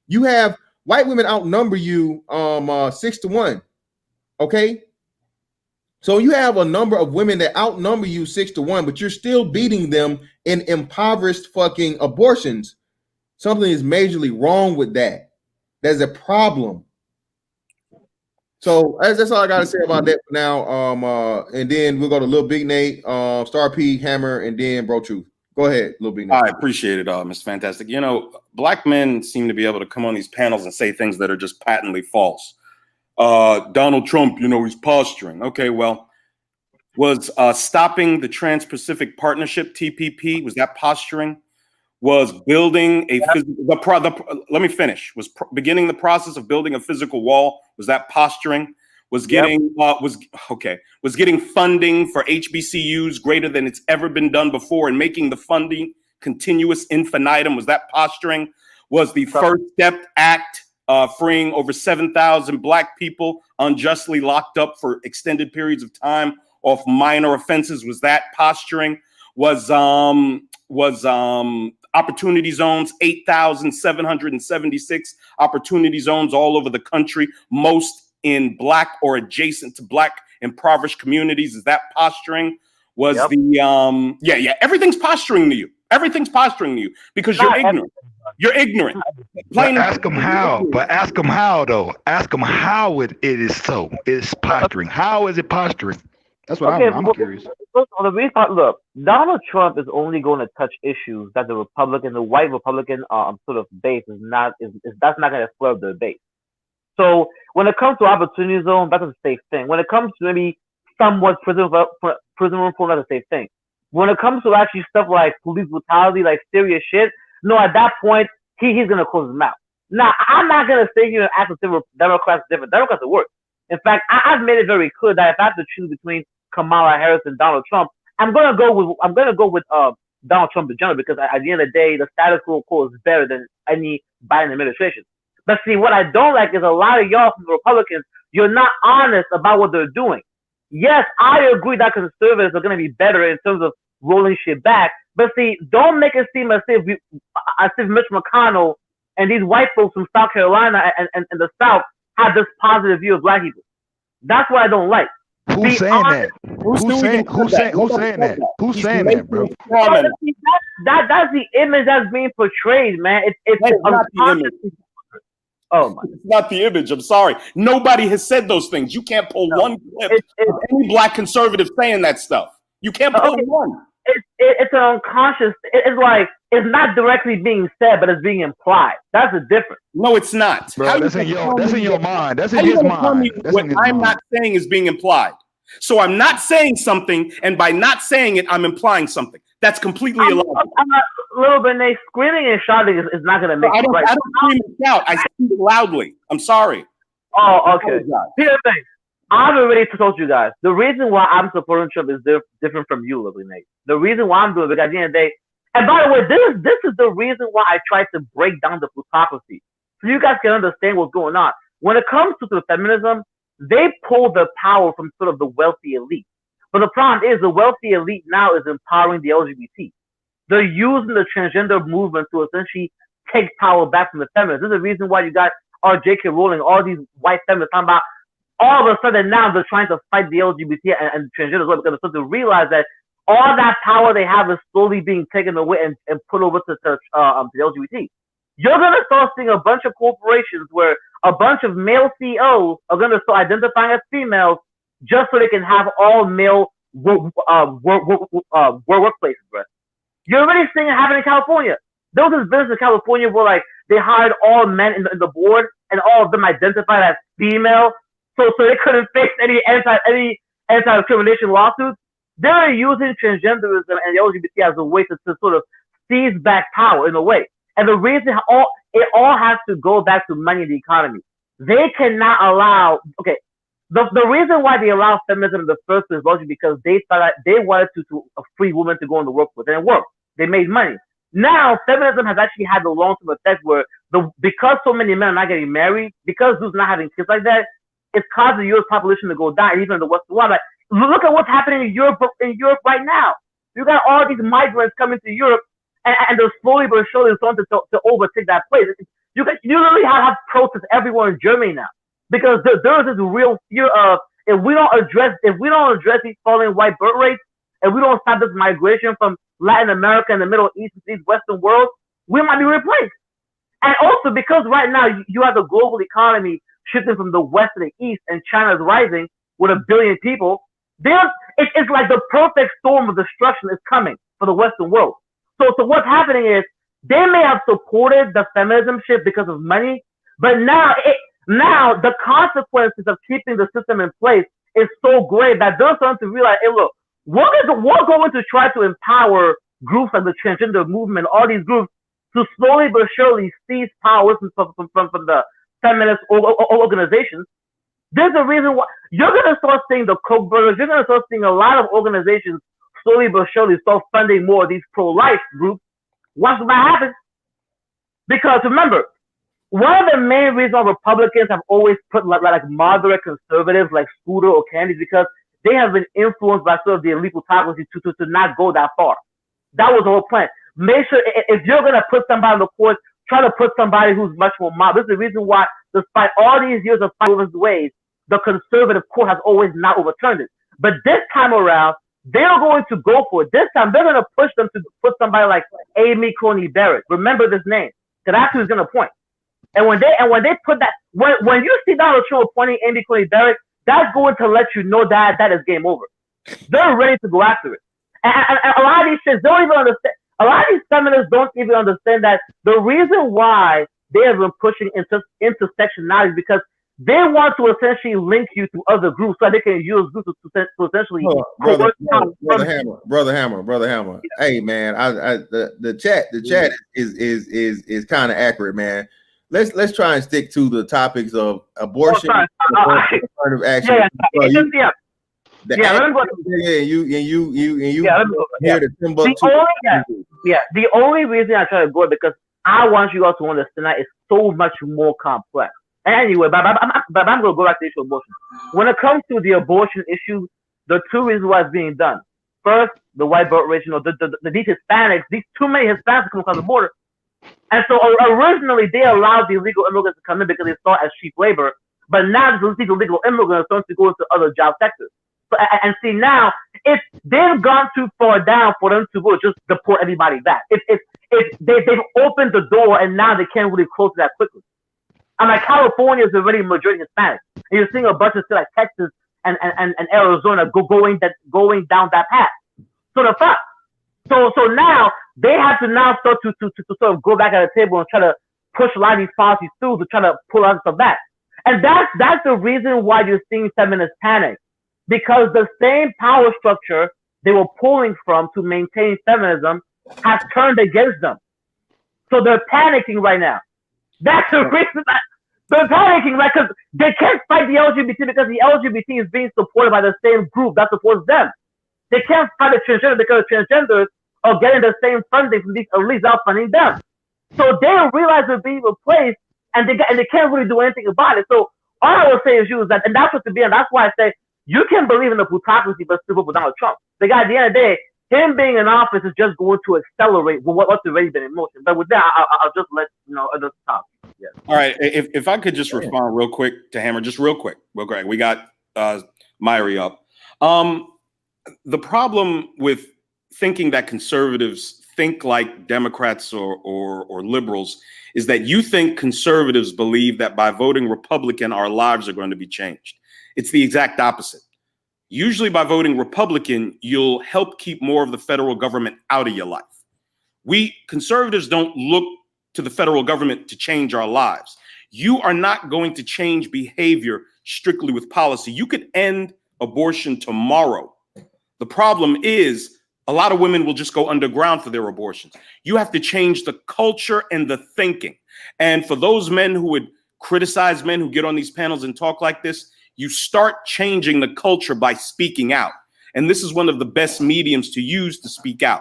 You have white women outnumber you 6-1. Okay. So you have a number of women that outnumber you 6-1, but you're still beating them in impoverished fucking abortions. Something is majorly wrong with that. There's a problem. So that's all I got to say about that for now. And then we'll go to Lil Big Nate, Star P, Hammer, and then Bro Truth. Go ahead, Lil Big Nate. I appreciate it, Mr. Fantastic. You know, black men seem to be able to come on these panels and say things that are just patently false. Donald Trump, you know, he's posturing. Okay, well, was stopping the Trans-Pacific Partnership, TPP, was that posturing? Was building a let me finish. Was beginning the process of building a physical wall? Was that posturing? Was getting was getting funding for HBCUs greater than it's ever been done before, and making the funding continuous infinitum? Was that posturing? Was the First Step Act freeing over 7,000 black people unjustly locked up for extended periods of time off minor offenses? Was that posturing? Was opportunity zones, 8,776 opportunity zones all over the country, most in black or adjacent to black impoverished communities? Is that posturing? Was everything's posturing to you. Everything's posturing to you because you're ignorant. You're ignorant. Ask them how. But ask them how, though. Ask them how it is so. It's posturing. How is it posturing? That's what I'm curious. Look, Donald Trump is only going to touch issues that the white Republican sort of base that's not going to explode their base. So when it comes to opportunity zone, that's a safe thing. When it comes to maybe somewhat prison reform, that's a safe thing. When it comes to actually stuff like police brutality, like serious shit, no, at that point he's going to close his mouth. Now, I'm not going to say here and act as Democrats different. Democrats are worse. In fact, I've made it very clear that if I have to choose between Kamala Harris and Donald Trump, I'm gonna go with Donald Trump in general, because at the end of the day, the status quo is better than any Biden administration. But see, what I don't like is a lot of y'all from the Republicans, you're not honest about what they're doing. Yes, I agree that conservatives are gonna be better in terms of rolling shit back, but see, don't make it seem as if Mitch McConnell and these white folks from South Carolina and the South have this positive view of black people. That's what I don't like. Who's saying that? Who's saying that? Who's saying that, bro? That's the image that's being portrayed, man. It's not the image. Oh my! It's not the image. I'm sorry. Nobody has said those things. You can't pull one clip of any black conservative saying that stuff. You can't pull one. it's an unconscious. It's like it's not directly being said, but it's being implied. That's the difference. No, it's not. Bro, that's in your mind. That's in his mind. What I'm not saying is being implied. So I'm not saying something, and by not saying it, I'm implying something. That's completely illogical. I'm not little Benet screaming and shouting is not going to make it right. I don't scream and shout. I speak loudly. I'm sorry. Oh, okay. Here's the thing. I've already told you guys the reason why I'm supporting Trump is different from you, lovely Nate. The reason why I'm doing it because at the end of the day, and by the way, this is the reason why I tried to break down the plutocracy so you guys can understand what's going on. When it comes to the feminism, they pull the power from sort of the wealthy elite. But the problem is the wealthy elite now is empowering the LGBT. They're using the transgender movement to essentially take power back from the feminists. This is the reason why you got J.K. Rowling, all these white feminists talking about all of a sudden now they're trying to fight the LGBT and transgender as well because they're starting to realize that all that power they have is slowly being taken away and put over to the LGBT. You're going to start seeing a bunch of corporations where a bunch of male CEOs are going to start identifying as females just so they can have all male workplaces, bro. You're already seeing it happen in California. There was this business in California where like they hired all men in the board and all of them identified as female, so they couldn't face any anti-discrimination lawsuits. They're using transgenderism and the LGBT as a way to sort of seize back power in a way. And the reason it all has to go back to money in the economy. They cannot allow. Okay, the reason why they allow feminism in the first place is largely because they thought that they wanted to a free woman to go in the workforce and it worked. They made money. Now feminism has actually had the long-term effect where because so many men are not getting married, because dudes not having kids like that, it's caused the U.S. population to go down, and even in the Western world. Like, look at what's happening in Europe right now. You got all these migrants coming to Europe, and they're slowly but surely starting to overtake that place. You literally have protests everywhere in Germany now because there is this real fear of if we don't address these falling white birth rates, and we don't stop this migration from Latin America and the Middle East to these Western worlds, we might be replaced. And also because right now you have the global economy shifting from the west to the east, and China's rising with 1 billion people. It's like the perfect storm of destruction is coming for the Western world. So what's happening is they may have supported the feminism shift because of money, but now the consequences of keeping the system in place is so great that they're starting to realize, hey, look, we're going to try to empower groups like the transgender movement, all these groups, to slowly but surely seize power from the feminist organizations. There's a reason why you're going to start seeing the Koch brothers, you're going to start seeing a lot of organizations slowly but surely start funding more of these pro-life groups. What's going to happen? Because remember, one of the main reasons why Republicans have always put like moderate conservatives like Scooter or Kennedy because they have been influenced by sort of the elite plutocracy to not go that far. That was the whole plan. Make sure if you're going to put somebody on the court, try to put somebody who's much more mild. This is the reason why, despite all these years of fighting women's ways, the conservative court has always not overturned it. But this time around, they're going to go for it. This time, they're going to push them to put somebody like Amy Coney Barrett. Remember this name, because that's who's going to appoint. And when they put that, when you see Donald Trump appointing Amy Coney Barrett, that's going to let you know that is game over. They're ready to go after it. And a lot of these shits don't even understand. A lot of these feminists don't even understand that the reason why they have been pushing intersectionality is because they want to essentially link you to other groups so they can use groups to essentially. Brother Hammer. Yeah. Hey man, the chat is kind of accurate, man. Let's try and stick to the topics of abortion, affirmative action. The only reason I try to go because I want you all to understand that it's so much more complex. Anyway, but I'm going to go back to the issue of abortion. When it comes to the abortion issue, the two reasons why it's being done. First, the white birth rate, these Hispanics, these too many Hispanics come across the border. And so originally they allowed the illegal immigrants to come in because they saw it as cheap labor. But now these illegal immigrants are starting to go into other job sectors. And see now, if they've gone too far down for them to go just deport everybody back. If they've opened the door and now they can't really close that quickly. I'm like California is already majority Hispanic, and you're seeing a bunch of states like Texas and Arizona going down that path. So So now they have to now start to sort of go back at the table and try to push a lot of these policies through to try to pull us back. And that's the reason why you're seeing feminists panic, because the same power structure they were pulling from to maintain feminism has turned against them. So they're panicking right now. That's the reason they're panicking, right? Because they can't fight the LGBT because the LGBT is being supported by the same group that supports them. They can't fight the transgender because the transgenders are getting the same funding from these elites out funding them. So they realize they're being replaced, and they can't really do anything about it. So all I will say is that, and that's what to be, and that's why I say you can believe in the plutocracy but still vote for Donald Trump. The guy, at the end of the day, him being in office is just going to accelerate what's already been in motion. But with that, I'll just let others talk. Yes. All right. If I could just respond real quick to Hammer, just real quick. We got Myri up. The problem with thinking that conservatives think like Democrats or liberals is that you think conservatives believe that by voting Republican, our lives are going to be changed. It's the exact opposite. Usually by voting Republican, you'll help keep more of the federal government out of your life. We conservatives don't look to the federal government to change our lives. You are not going to change behavior strictly with policy. You could end abortion tomorrow. The problem is a lot of women will just go underground for their abortions. You have to change the culture and the thinking. And for those men who would criticize men who get on these panels and talk like this, you start changing the culture by speaking out. And this is one of the best mediums to use to speak out.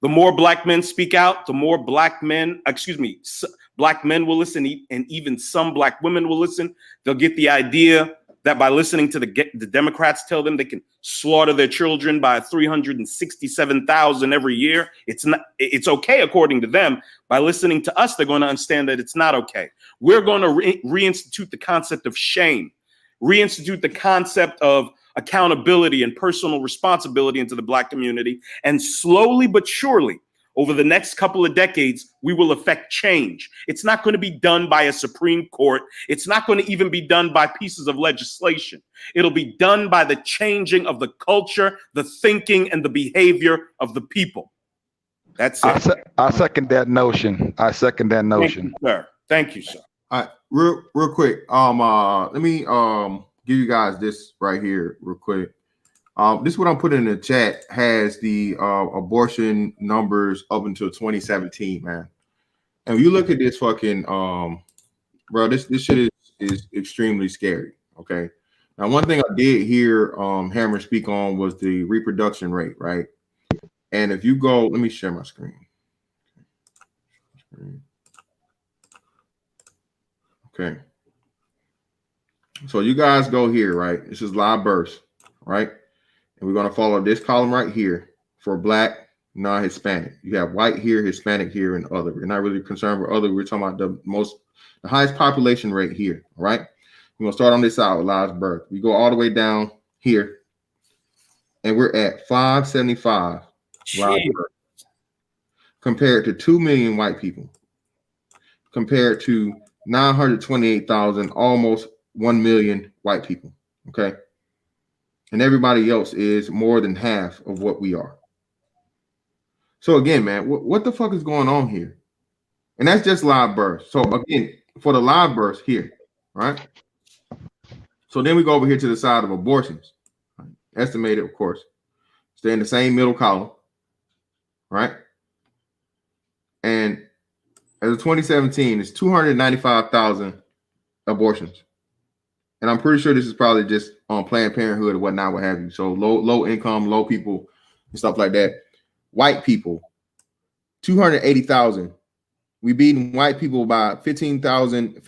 The more black men speak out, the more black men will listen, and even some black women will listen. They'll get the idea that by listening to the Democrats tell them they can slaughter their children by 367,000 every year, it's okay according to them. By listening to us, they're going to understand that it's not okay. We're going to reinstitute the concept of shame, reinstitute the concept of accountability and personal responsibility into the black community. And slowly but surely, over the next couple of decades, we will affect change. It's not going to be done by a Supreme Court. It's not going to even be done by pieces of legislation. It'll be done by the changing of the culture, the thinking, and the behavior of the people. That's it. I second that notion. Thank you, sir. All right, real quick. Let me give you guys this right here real quick. This is what I'm putting in the chat, has the abortion numbers up until 2017, man. And when you look at this fucking bro, this shit is extremely scary. Okay. Now, one thing I did hear Hammer speak on was the reproduction rate, right? And if you go, let me share my screen. Okay. So you guys go here, right? This is live births, right? And we're going to follow this column right here for black, non-Hispanic. You have white here, Hispanic here, and other. We're not really concerned with other. We're talking about the highest population rate here, all right? We're going to start on this side with live birth. We go all the way down here, and we're at 575 live birth compared to 2 million white people, compared to 928,000, almost 1 million white people, okay? And everybody else is more than half of what we are. So again, man, what the fuck is going on here? And that's just live births. So again, for the live births here, right? So then we go over here to the side of abortions. Estimated, of course. Stay in the same middle column, right? And as of 2017, it's 295,000 abortions. And I'm pretty sure this is probably just on Planned Parenthood or whatnot, what have you. So low income, low people and stuff like that. White people, 280,000. We beating white people by 15,000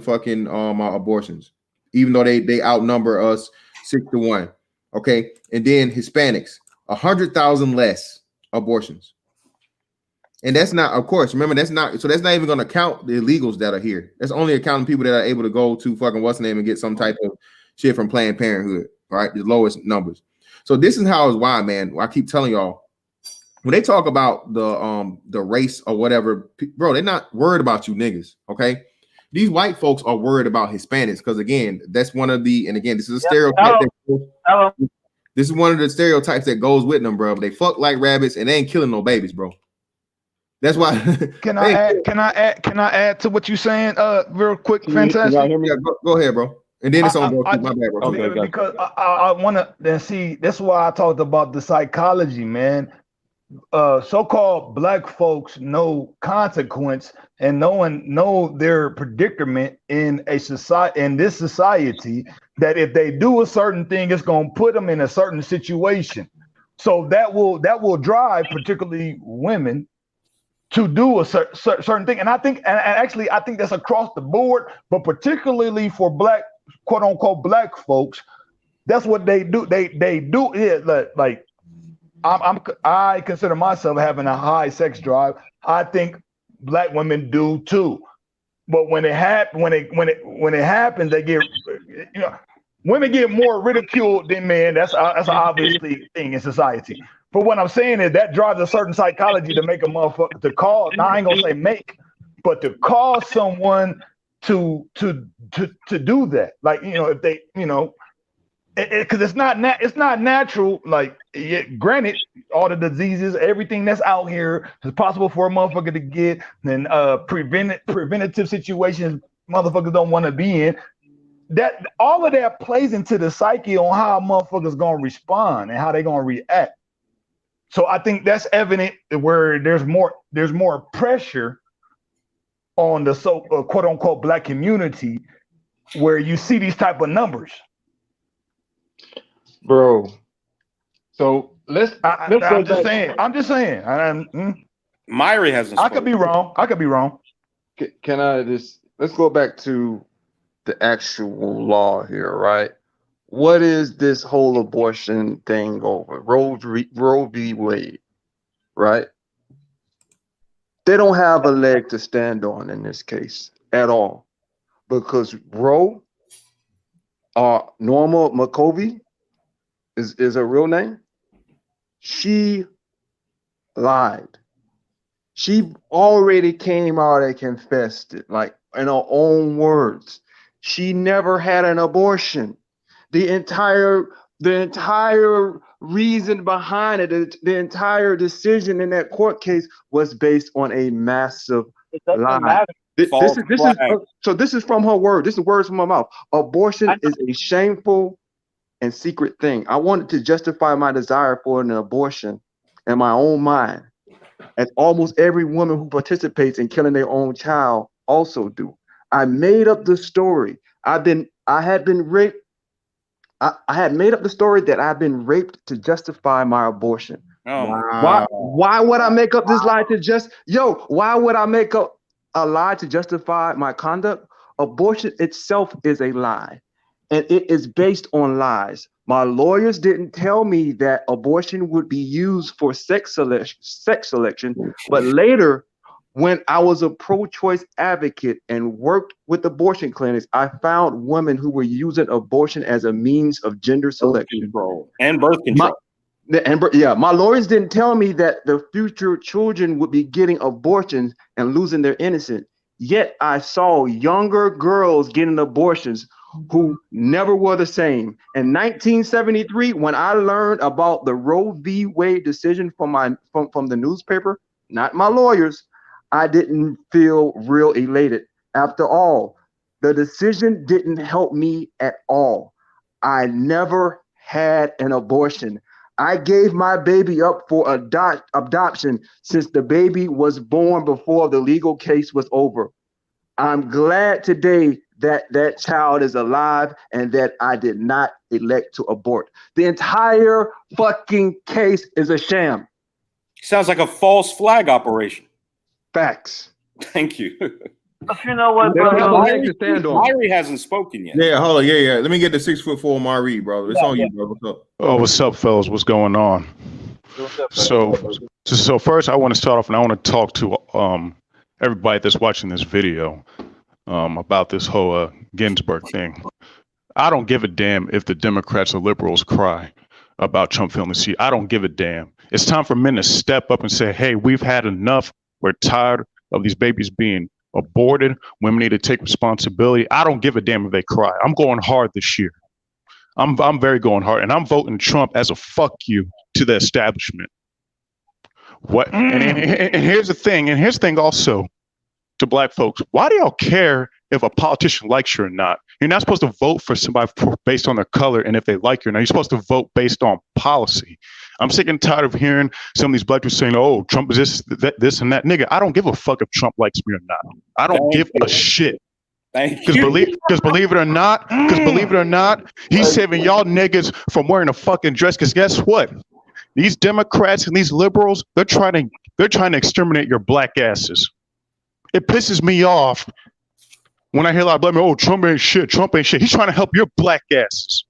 fucking abortions, even though they outnumber us 6-1. Okay. And then Hispanics, 100,000 less abortions. And that's not, of course, remember, that's not even going to count the illegals that are here. That's only accounting people that are able to go to fucking what's the name and get some type of shit from Planned Parenthood, right? The lowest numbers. So this is how it's why, man. I keep telling y'all, when they talk about the race or whatever, bro, they're not worried about you niggas, okay? These white folks are worried about Hispanics because, again, that's one of the, and again, this is a stereotype. This is one of the stereotypes that goes with them, bro. They fuck like rabbits and they ain't killing no babies, bro. That's why. Can I add to what you're saying? Real quick, fantastic. Yeah, go ahead, bro. And then it's on bro. My bad, bro. Okay, because I want to then see. That's why I talked about the psychology, man. So-called black folks know consequence and know their predicament in a society, in this society, that if they do a certain thing, it's going to put them in a certain situation. So that will drive particularly women to do a certain thing. And I think, and actually, I think that's across the board, but particularly for black, quote unquote, black folks, that's what they do. They do it like I consider myself having a high sex drive. I think black women do too. But when it happens, they get, women get more ridiculed than men. That's an obvious thing in society. But what I'm saying is that drives a certain psychology to make a motherfucker to call. Now I ain't gonna say make, but to cause someone to do that. Like, if they, because it's not natural. Like, granted, all the diseases, everything that's out here is possible for a motherfucker to get, and preventative situations motherfuckers don't want to be in. That all of that plays into the psyche on how motherfuckers gonna respond and how they gonna react. So I think that's evident where there's more pressure on the quote unquote black community, where you see these type of numbers. Bro, so I'm just saying. Myri hasn't. I could be wrong. Can I just let's go back to the actual law here, right? What is this whole abortion thing over? Roe v. Wade, right? They don't have a leg to stand on in this case at all, because Roe, Norma McCovey is her real name. She lied. She already came out and confessed it, like in her own words. She never had an abortion. The entire reason behind it, the entire decision in that court case was based on a massive lie. This is from her word. This is words from her mouth. Abortion is a shameful and secret thing. I wanted to justify my desire for an abortion in my own mind, as almost every woman who participates in killing their own child also do. I made up the story. I had been raped. I had made up the story that I've been raped to justify my abortion. Why would I make up this lie why would I make up a lie to justify my conduct? Abortion itself is a lie, and it is based on lies. My lawyers didn't tell me that abortion would be used for sex selection, but later, when I was a pro-choice advocate and worked with abortion clinics, I found women who were using abortion as a means of gender selection and birth control. My lawyers didn't tell me that the future children would be getting abortions and losing their innocence. Yet I saw younger girls getting abortions who never were the same. In 1973, when I learned about the Roe v. Wade decision from the newspaper, not my lawyers, I didn't feel real elated. After all, the decision didn't help me at all. I never had an abortion. I gave my baby up for adoption since the baby was born before the legal case was over. I'm glad today that that child is alive and that I did not elect to abort. The entire fucking case is a sham. Sounds like a false flag operation. Facts. Thank you. But you know what, Myri hasn't spoken yet. Yeah, hold on. Yeah. Let me get the 6'4" Myri, bro. It's on you, bro. What's up? Oh, what's up, fellas? What's going on? So first, I want to start off, and I want to talk to everybody that's watching this video about this whole Ginsburg thing. I don't give a damn if the Democrats or liberals cry about Trump filming the seat. I don't give a damn. It's time for men to step up and say, hey, we've had enough. We're tired of these babies being aborted. Women need to take responsibility. I don't give a damn if they cry. I'm going hard this year. I'm very going hard, and I'm voting Trump as a fuck you to the establishment. What? And here's the thing also to black folks. Why do y'all care if a politician likes you or not? You're not supposed to vote for somebody based on their color and if they like you or not. You're supposed to vote based on policy. I'm sick and tired of hearing some of these black people saying, "Oh, Trump is this and that." Nigga, I don't give a fuck if Trump likes me or not. I don't give a shit. Because believe it or not, he's saving y'all niggas from wearing a fucking dress. Because guess what? These Democrats and these liberals, they're trying to exterminate your black asses. It pisses me off when I hear a lot of black men, "Oh, Trump ain't shit. He's trying to help your black asses.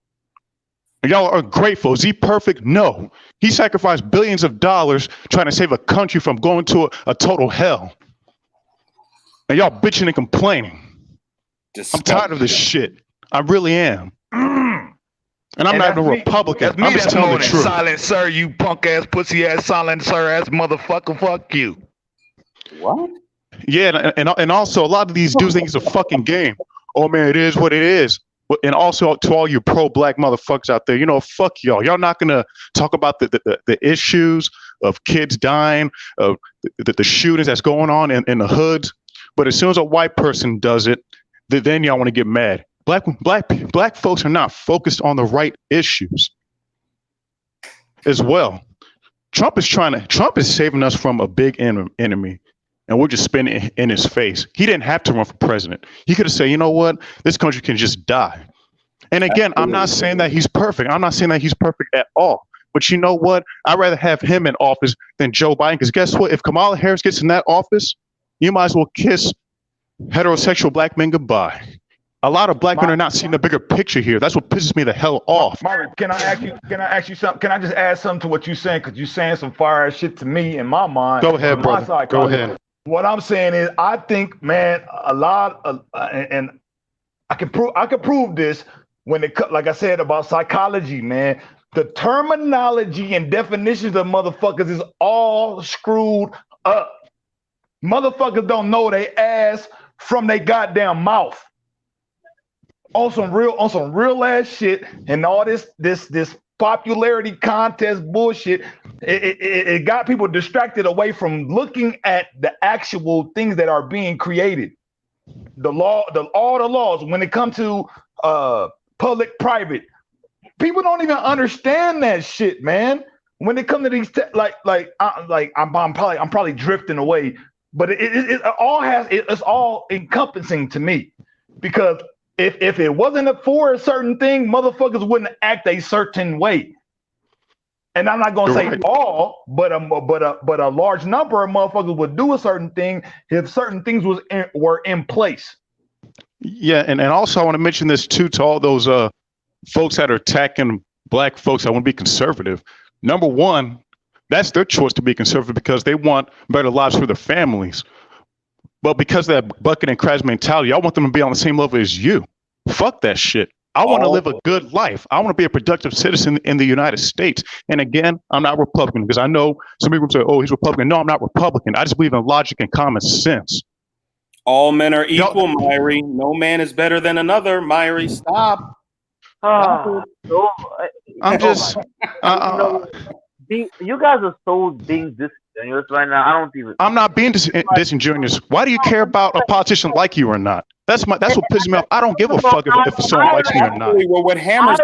And y'all are grateful. Is he perfect? No. He sacrificed billions of dollars trying to save a country from going to a total hell. And y'all bitching and complaining. I'm tired of this shit. I really am. And I'm not even a Republican. I'm just telling the truth. Silent sir, you punk ass, pussy ass, silent sir ass motherfucker, fuck you. What? Yeah, and also a lot of these dudes think it's a fucking game. Oh man, it is what it is. And also to all you pro-black motherfuckers out there, fuck y'all. Y'all not gonna talk about the issues of kids dying, of the shootings that's going on in the hoods. But as soon as a white person does it, then y'all want to get mad. Black folks are not focused on the right issues as well. Trump is saving us from a big enemy, and we're just spinning it in his face. He didn't have to run for president. He could have said, "You know what? This country can just die." And again, I'm not saying that he's perfect. I'm not saying that he's perfect at all. But you know what? I'd rather have him in office than Joe Biden. Because guess what? If Kamala Harris gets in that office, you might as well kiss heterosexual black men goodbye. A lot of black men are not seeing the bigger picture here. That's what pisses me the hell off. Mario, can I ask you something? Can I just add something to what you're saying? Because you're saying some fire shit to me in my mind. Go ahead, brother. Go ahead. What I'm saying is, I think, man, a lot of, and I can prove this when like I said about psychology, man. The terminology and definitions of motherfuckers is all screwed up. Motherfuckers don't know they ass from their goddamn mouth. On some real ass shit, and all this popularity contest bullshit, it got people distracted away from looking at the actual things that are being created. All the laws when it comes to public private, people don't even understand that shit, man. When it comes to these I'm probably drifting away, but it's all encompassing to me, because if it wasn't for a certain thing, motherfuckers wouldn't act a certain way. And I'm not gonna say all, but a large number of motherfuckers would do a certain thing if certain things were in place. Yeah, and also I want to mention this too to all those folks that are attacking black folks that want to be conservative. Number one, that's their choice to be conservative because they want better lives for their families. But because of that bucket and crabs mentality, I want them to be on the same level as you. Fuck that shit. I want to live a good life. I want to be a productive citizen in the United States. And again, I'm not Republican, because I know some people say, "Oh, he's Republican." No, I'm not Republican. I just believe in logic and common sense. All men are equal, Myrie. No man is better than another, Myrie. Stop. I'm just. You guys are so being disingenuous right now. I don't even. I'm not being disingenuous. Why do you care about a politician like you or not? That's what pisses me off. I don't give a fuck if someone likes me or not. Well, what Hammer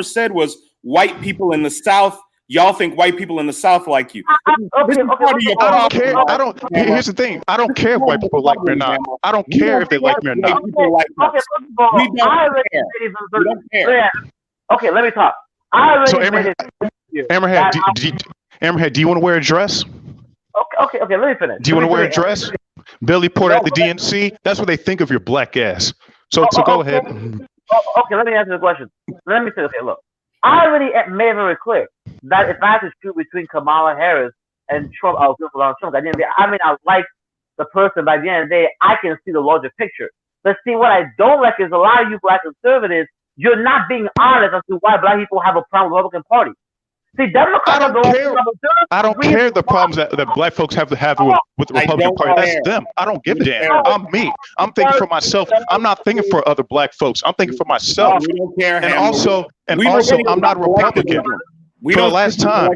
said was white people in the South. Y'all think white people in the South like you. I don't care. Here's the thing. I don't care if white people like me or not. I don't care if they like me or not. We don't care. Okay, let me talk. So Hammerhead, do you want to wear a dress? Okay, let me finish. Do you want to wear a dress? Billy Porter at the DNC? That's what they think of your black ass. So go ahead. Okay, let me answer the question. Let me say, okay, look. I already made it very clear that if I had to choose between Kamala Harris and Trump, I would go for Donald Trump. At the end of the day, I mean, I like the person, but at the end of the day, I can see the larger picture. But see, what I don't like is a lot of you black conservatives, you're not being honest as to why black people have a problem with the Republican Party. See, Democrats I don't care. I don't care the problems that black folks have to have with the Republican Party. That's them. I don't give a damn. I'm me. I'm thinking for myself. I'm not thinking for other black folks. I'm thinking for myself. We don't care. And also, I'm not a Republican. For the last time,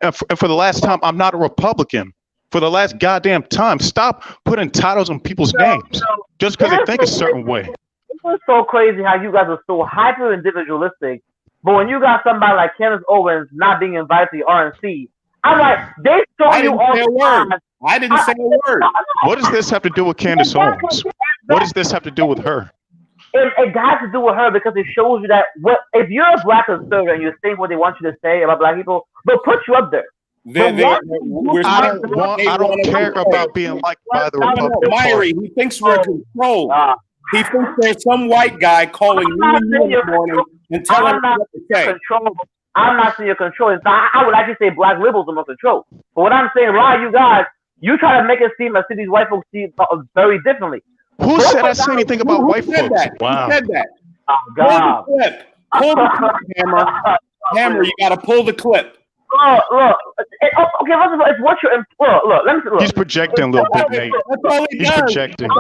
and for the last time, I'm not a Republican. For the last goddamn time, stop putting titles on people's names just because they think a certain way. It's so crazy how you guys are so hyper individualistic, but when you got somebody like Candace Owens not being invited to the RNC, I'm like, they show you all the time. I didn't say a word. What does this have to do with Candace Owens? What does this have to do with her? It has to do with her because it shows you that if you're a black conservative and you think what they want you to say about black people, they'll put you up there. I don't care about being liked by the Republican Party. He thinks we're controlled. He thinks there's some white guy calling me in the morning and telling me what to say. I'm not saying you're controlling. I would actually say black liberals are more controlled. But what I'm saying, a lot of you guys, you try to make it seem as if these white folks see very differently. Who said I said anything about white folks? Wow. Who said that? Oh, God. Pull the clip, Hammer. Hammer, you got to pull the clip. Look. Okay, first of all, it's what you're. Look. Let me see. Look. He's projecting a little bit, Nate. That's all he He's does. projecting. I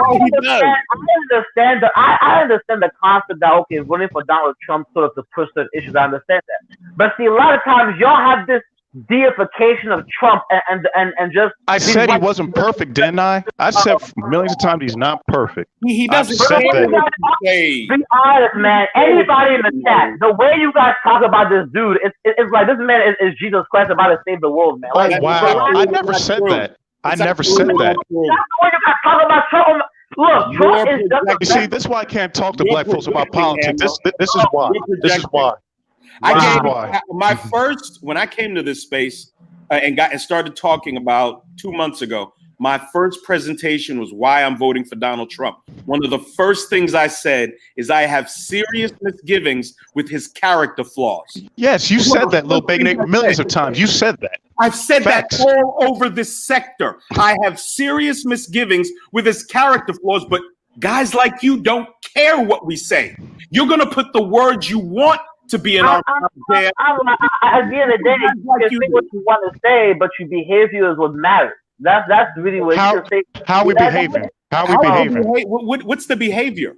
understand the concept that running for Donald Trump sort of to push certain issues. I understand that, but see, a lot of times y'all have this deification of Trump and just. I said he wasn't perfect, didn't I? I said millions of times he's not perfect. He doesn't say that. Be honest, man. Anybody in the chat, the way you guys talk about this dude, it's like this man is Jesus Christ about to save the world, man. Like, wow, I never said that. I never said that. That's the way you guys talk about Trump. Look, Trump is just. You see, this is why I can't talk to black folks about politics. This is why. This is why. When I came to this space and started talking about 2 months ago, my first presentation was why I'm voting for Donald Trump. One of the first things I said is I have serious misgivings with his character flaws. Yes, you said that, Lil Bacon, millions of times. You said that. I've said Facts. that all over this sector. I have serious misgivings with his character flaws, but guys like you don't care what we say. You're going to put the words you want to be in our there. At the end of the day, you can say what you want to say, but your behavior is what matters. That's really what you say. How are we behaving? How are we behaving? What's the behavior?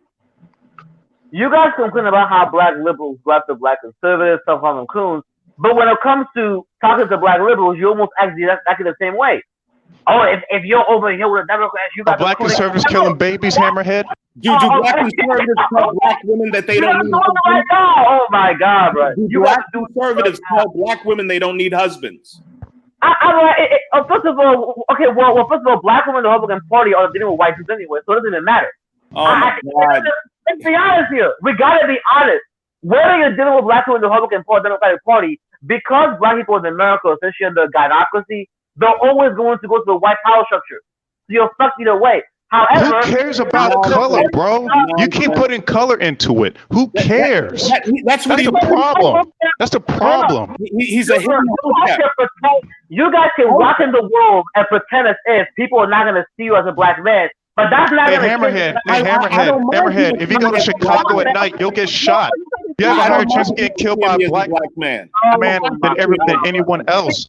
You guys complain about how black liberals go after black conservatives, self-harming coons, but when it comes to talking to black liberals, you almost act the same way. Oh, if you're over here with a Democrat, you got black conservatives killing babies, Hammerhead. Do black conservatives tell black women that they don't need husbands? Oh my God, bro! Do black conservatives tell black women they don't need husbands? First of all, first of all, black women in the Republican Party are dealing with white dudes anyway, so it doesn't even matter. Oh my God! Let's be honest here. We gotta be honest. Whether you're dealing with black women in the Republican Party, Democratic Party, because black people in America, especially under gynocracy, they're always going to go to the white power structure. So you're stuck either way. However, who cares about color, bro? You keep putting color into it. Who cares? That's the problem. That's the problem. He's a hidden. You guys can walk in the world and pretend as if people are not going to see you as a black man. But that's not going to Hammerhead. If you go to Chicago at night, you'll get shot. You have a higher chance of getting killed by a black man than anyone else.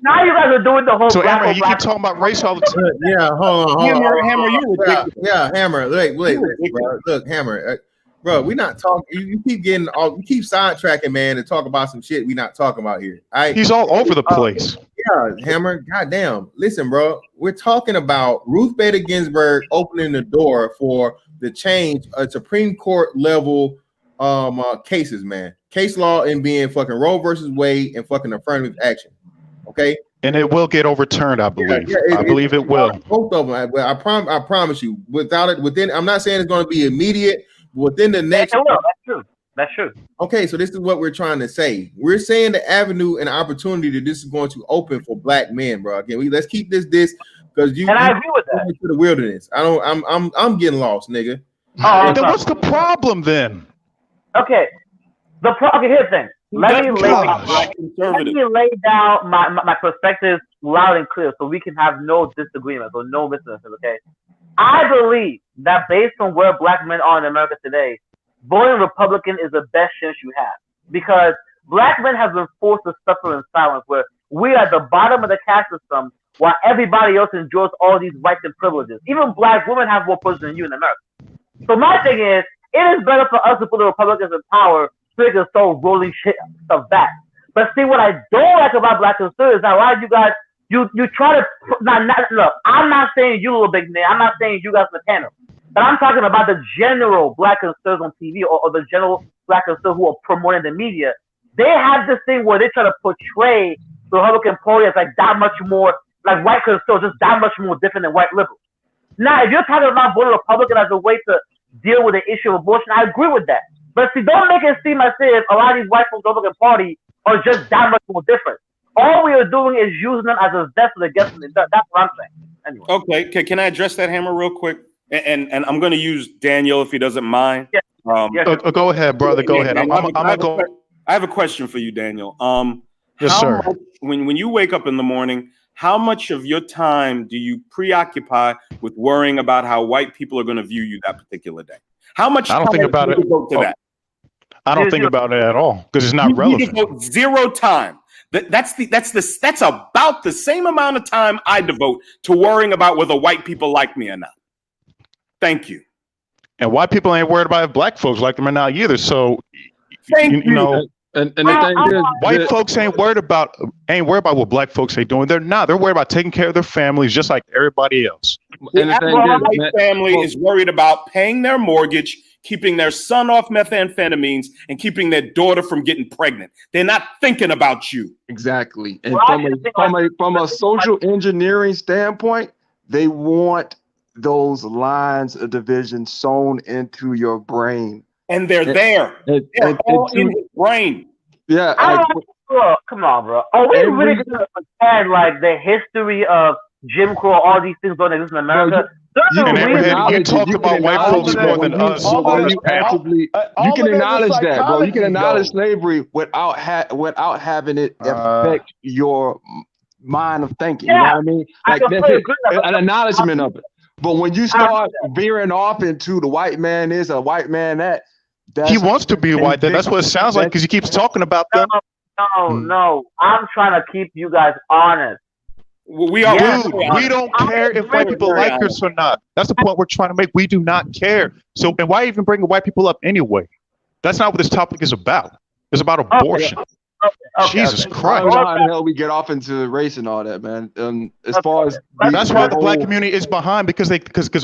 Now you guys are doing the whole. So Hammer, you keep talking about race all the time. Yeah, hold on. Hammer, you're ridiculous. Yeah, Hammer. Wait, bro. Look, Hammer. Bro, we not talking. You keep getting all. You keep sidetracking, man, and talk about some shit we not talking about here. He's all over the place. Yeah, Hammer. Goddamn. Listen, bro. We're talking about Ruth Bader Ginsburg opening the door for the change of Supreme Court level cases, man. Case law and being fucking Roe versus Wade and fucking affirmative action. Okay. And it will get overturned, I believe. I believe it will. Both of them. I promise you. Without it, within. I'm not saying it's going to be immediate. Within the next. That's true. Okay, so this is what we're trying to say. We're saying the avenue and opportunity that this is going to open for black men, bro. Again, let's keep this because you. And I agree with that. To the wilderness. I'm getting lost, nigga. Then what's the problem then? Okay. Here's the thing. Let me lay down my perspective loud and clear so we can have no disagreements or no misunderstandings, okay? I believe that based on where black men are in America today, voting Republican is the best chance you have. Because Black men have been forced to suffer in silence, where we are at the bottom of the caste system, while everybody else enjoys all these rights and privileges. Even black women have more privilege than you in America. So my thing is, it is better for us to put the Republicans in power so they can start rolling shit stuff back. But see, what I don't like about black conservatives is how a lot of you guys, you try to, look, I'm not saying you, little big man, I'm not saying you guys in the panel, but I'm talking about the general black conservatives on TV or the general black conservatives who are promoting the media. They have this thing where they try to portray the Republican Party as like that much more, like white conservatives, just that much more different than white liberals. Now, if you're talking about voting Republican as a way to deal with the issue of abortion, I agree with that. But see, don't make it seem as if a lot of these white folks in the Republican Party are just that much more different. All we are doing is using them as a vessel against them. That's what I'm saying. Anyway. Okay, can I address that, Hammer, real quick? And I'm going to use Daniel if he doesn't mind. Yeah. Go ahead, brother. Go ahead. I have a question for you, Daniel. Yes, sir. When you wake up in the morning, how much of your time do you preoccupy with worrying about how white people are going to view you that particular day? How much? I don't think about it. I don't think about it at all because it's not relevant. Zero time. That's about the same amount of time I devote to worrying about whether white people like me or not. Thank you. And white people ain't worried about if black folks like them or not either. So, you know. And the thing is, white folks ain't worried about what black folks are doing. They're not. They're worried about taking care of their families just like everybody else. And the white family is worried about paying their mortgage, keeping their son off methamphetamines, and keeping their daughter from getting pregnant. They're not thinking about you. Exactly. And from a social engineering standpoint, they want those lines of division sewn into your brain. And they're there. They're all in his brain. Yeah. Come on, bro. Are we really going to pretend like the history of Jim Crow, all these things don't exist in America? You talk about white folks more than us. You can acknowledge that, bro. You can acknowledge slavery without having it affect your mind of thinking. You know what I mean? Like that's it. An acknowledgement of it. But when you start veering off into the white man is a white man that, he wants to be white. That's what it sounds like because he keeps talking about them. No. I'm trying to keep you guys honest. We don't care if white people like us or not. That's the point we're trying to make. We do not care. So, and why even bring white people up anyway? That's not what this topic is about. It's about abortion. Jesus Christ! I don't know how the hell we get off into race and all that, man. As far as that's why the black community is behind because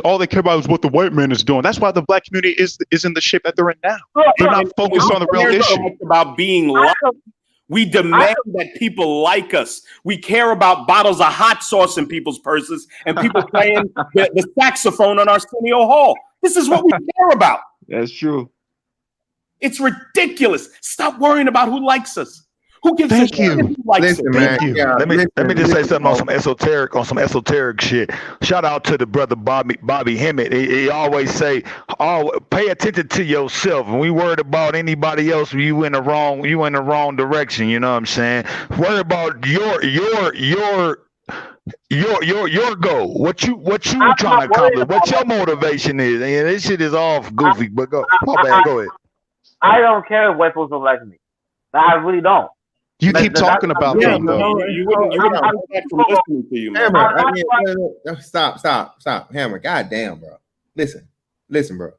all they care about is what the white man is doing. That's why the black community is in the shape that they're in now. They're not focused on the real issue. About being liked. We demand that people like us. We care about bottles of hot sauce in people's purses and people playing the saxophone on Arsenio Hall. This is what we care about. That's true. It's ridiculous. Stop worrying about who likes us. Who gives Thank you. Who likes Listen, man. Yeah, let me just say something on some esoteric shit. Shout out to the brother Bobby Hemmett. He always say, pay attention to yourself. When we worried about anybody else, you in the wrong direction. You know what I'm saying? Worry about your goal. What you trying to accomplish? What your motivation is? And this shit is all goofy. But go ahead. I don't care if white folks don't like me. I really don't. You keep talking about them, though. You wouldn't from listening to you, man. Hammer, stop. Hammer, goddamn, bro. Listen, bro.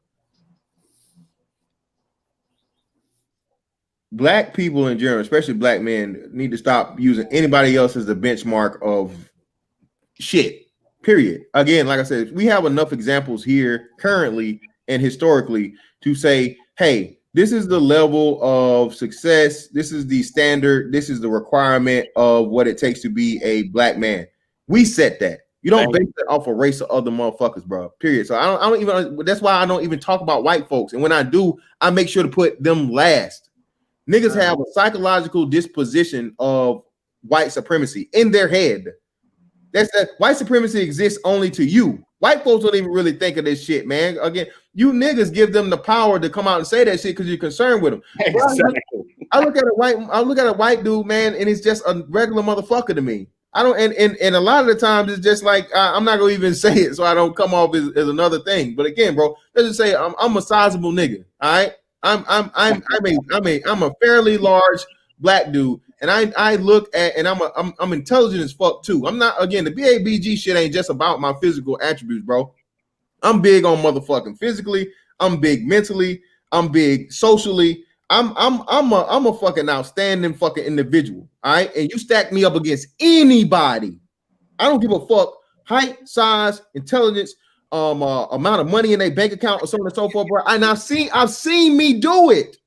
Black people in general, especially black men, need to stop using anybody else as the benchmark of shit, period. Again, like I said, we have enough examples here currently and historically to say, hey, this is the level of success. This is the standard. This is the requirement of what it takes to be a black man. We set that. You don't base that off a race of other motherfuckers, bro. Period. So I don't even. That's why I don't even talk about white folks. And when I do, I make sure to put them last. Niggas have a psychological disposition of white supremacy in their head. That's that white supremacy exists only to you. White folks don't even really think of this shit, man. Again, you niggas give them the power to come out and say that shit because you're concerned with them. Exactly. I look at a white dude, man, and it's just a regular motherfucker to me. I don't, and a lot of the times it's just like I'm not gonna even say it, so I don't come off as another thing. But again, bro, let's just say I'm a sizable nigga. All right, I'm a fairly large black dude, and I look at, and I'm intelligent as fuck too. I'm not, again, the BABG shit ain't just about my physical attributes, bro. I'm big on motherfucking physically. I'm big mentally. I'm big socially. I'm a fucking outstanding fucking individual. All right, and you stack me up against anybody. I don't give a fuck height, size, intelligence, amount of money in their bank account, or so on and so forth, bro. And I've seen me do it.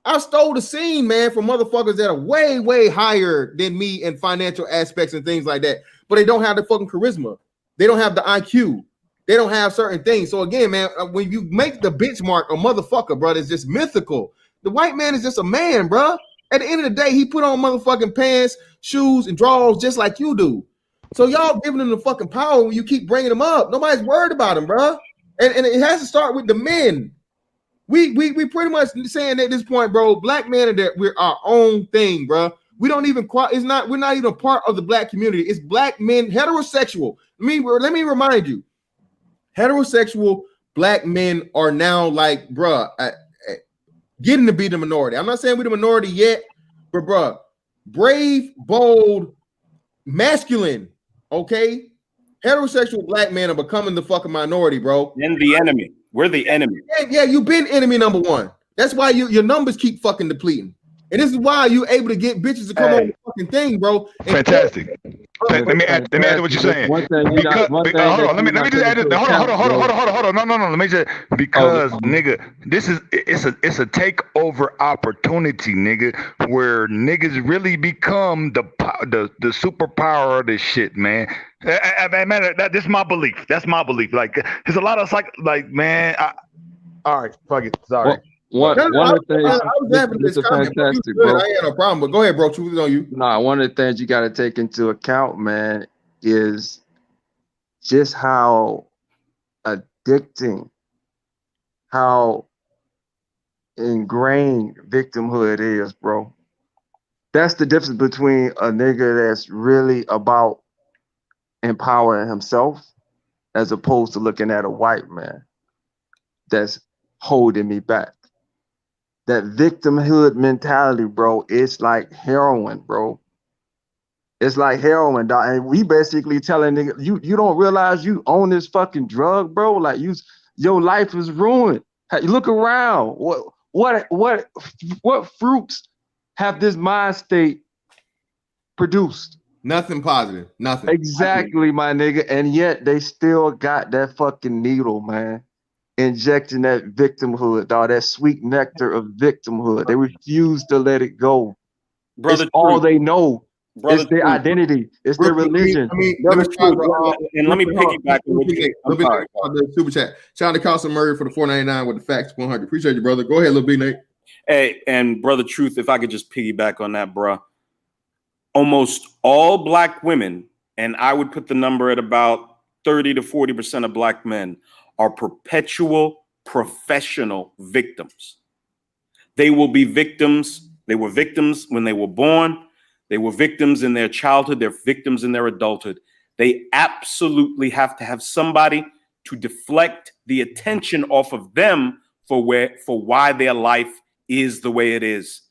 I stole the scene, man, from motherfuckers that are way, way higher than me in financial aspects and things like that. But they don't have the fucking charisma. They don't have the IQ. They don't have certain things. So again, man, when you make the benchmark a motherfucker, bro, it's just mythical. The white man is just a man, bro. At the end of the day, he put on motherfucking pants, shoes, and drawers just like you do. So y'all giving him the fucking power when you keep bringing him up. Nobody's worried about him, bro. And it has to start with the men. We pretty much saying at this point, bro, black men are that we're our own thing, bro. We don't even we're not even part of the black community. It's black men, heterosexual. Let me remind you, heterosexual black men are now like, bro, getting to be the minority. I'm not saying we're the minority yet, but bro, brave, bold, masculine, okay? Heterosexual black men are becoming the fucking minority, bro. And the enemy. We're the enemy. Yeah, you've been enemy number one. That's why your numbers keep fucking depleting. And this is why you're able to get bitches to come on the fucking thing, bro. Fantastic. Let me add to what you're saying. Hold on. Let me just add it. Hold on. No. Let me just, because nigga, it's a takeover opportunity, nigga, where niggas really become the superpower of this shit, man. Man, this is my belief. That's my belief. Like, there's a lot of man. All right, fuck it. Sorry. One of the things, I was having this comment, fantastic, bro. bro. I ain't no problem, but go ahead, bro. Truth is on you. Nah, one of the things you got to take into account, man, is just how addicting, how ingrained victimhood is, bro. That's the difference between a nigga that's really about empowering himself as opposed to looking at a white man that's holding me back. That victimhood mentality, bro, it's like heroin, bro. It's like heroin, dog. And we basically telling niggas, you don't realize you own this fucking drug, bro. Like your life is ruined. Hey, look around. What fruits have this mind state produced? Nothing positive. Nothing. Exactly, my nigga. And yet they still got that fucking needle, man. Injecting that victimhood, dog, that sweet nectar of victimhood. They refuse to let it go. Brother, it's all they know. Brother, it's their identity. It's their religion. Let me piggyback on what you the super chat. Shout out to Carlson Murray for the $4.99 with the facts 100. Appreciate you, brother. Go ahead, little B Nate. Hey, and brother Truth, if I could just piggyback on that, bro. Almost all black women, and I would put the number at about 30 to 40% of black men, are perpetual professional victims. They will be victims. They were victims when they were born. They were victims in their childhood. They're victims in their adulthood. They absolutely have to have somebody to deflect the attention off of them for why their life is the way it is.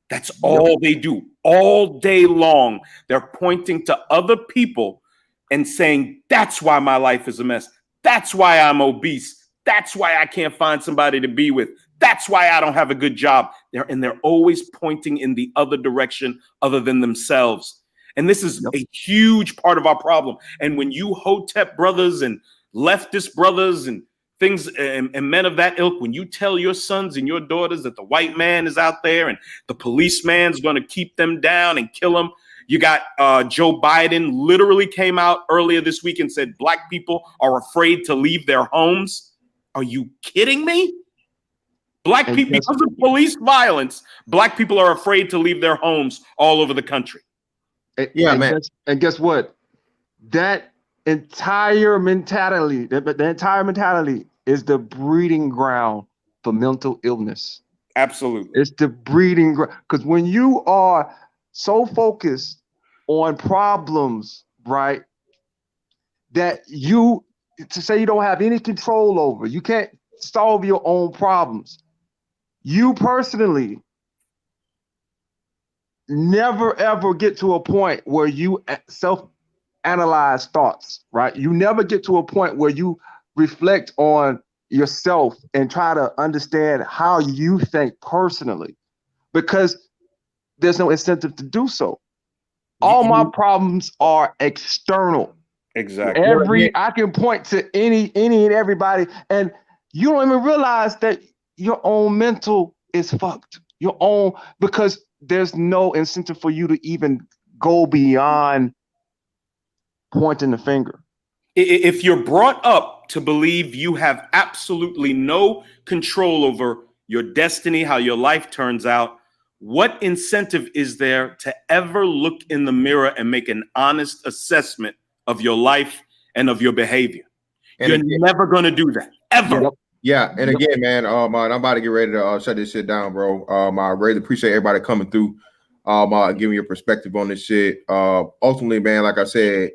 That's all they do all day long. They're pointing to other people and saying, that's why my life is a mess. That's why I'm obese. That's why I can't find somebody to be with. That's why I don't have a good job. They're always pointing in the other direction other than themselves. And this is a huge part of our problem. And when you Hotep brothers and leftist brothers and things and men of that ilk, when you tell your sons and your daughters that the white man is out there and the policeman's going to keep them down and kill them, you got Joe Biden literally came out earlier this week and said black people are afraid to leave their homes. Are you kidding me? Black people, because of police violence, black people are afraid to leave their homes all over the country. Man. And guess what? That entire mentality, the entire mentality is the breeding ground for mental illness. Absolutely. It's the breeding ground. Because when you are so focused on problems, right, that to say you don't have any control over, you can't solve your own problems. You personally never ever get to a point where you self-analyze thoughts, right? You never get to a point where you reflect on yourself and try to understand how you think personally, because there's no incentive to do so. All my problems are external. Exactly. I can point to any and everybody, and you don't even realize that your own mental is fucked. Your own, because there's no incentive for you to even go beyond pointing the finger. If you're brought up to believe you have absolutely no control over your destiny, how your life turns out, what incentive is there to ever look in the mirror and make an honest assessment of your life and of your behavior? And you're never going to do that, ever. Yeah, and again, man, I'm about to get ready to shut this shit down, bro. I really appreciate everybody coming through, giving your perspective on this shit. Ultimately, man, like I said,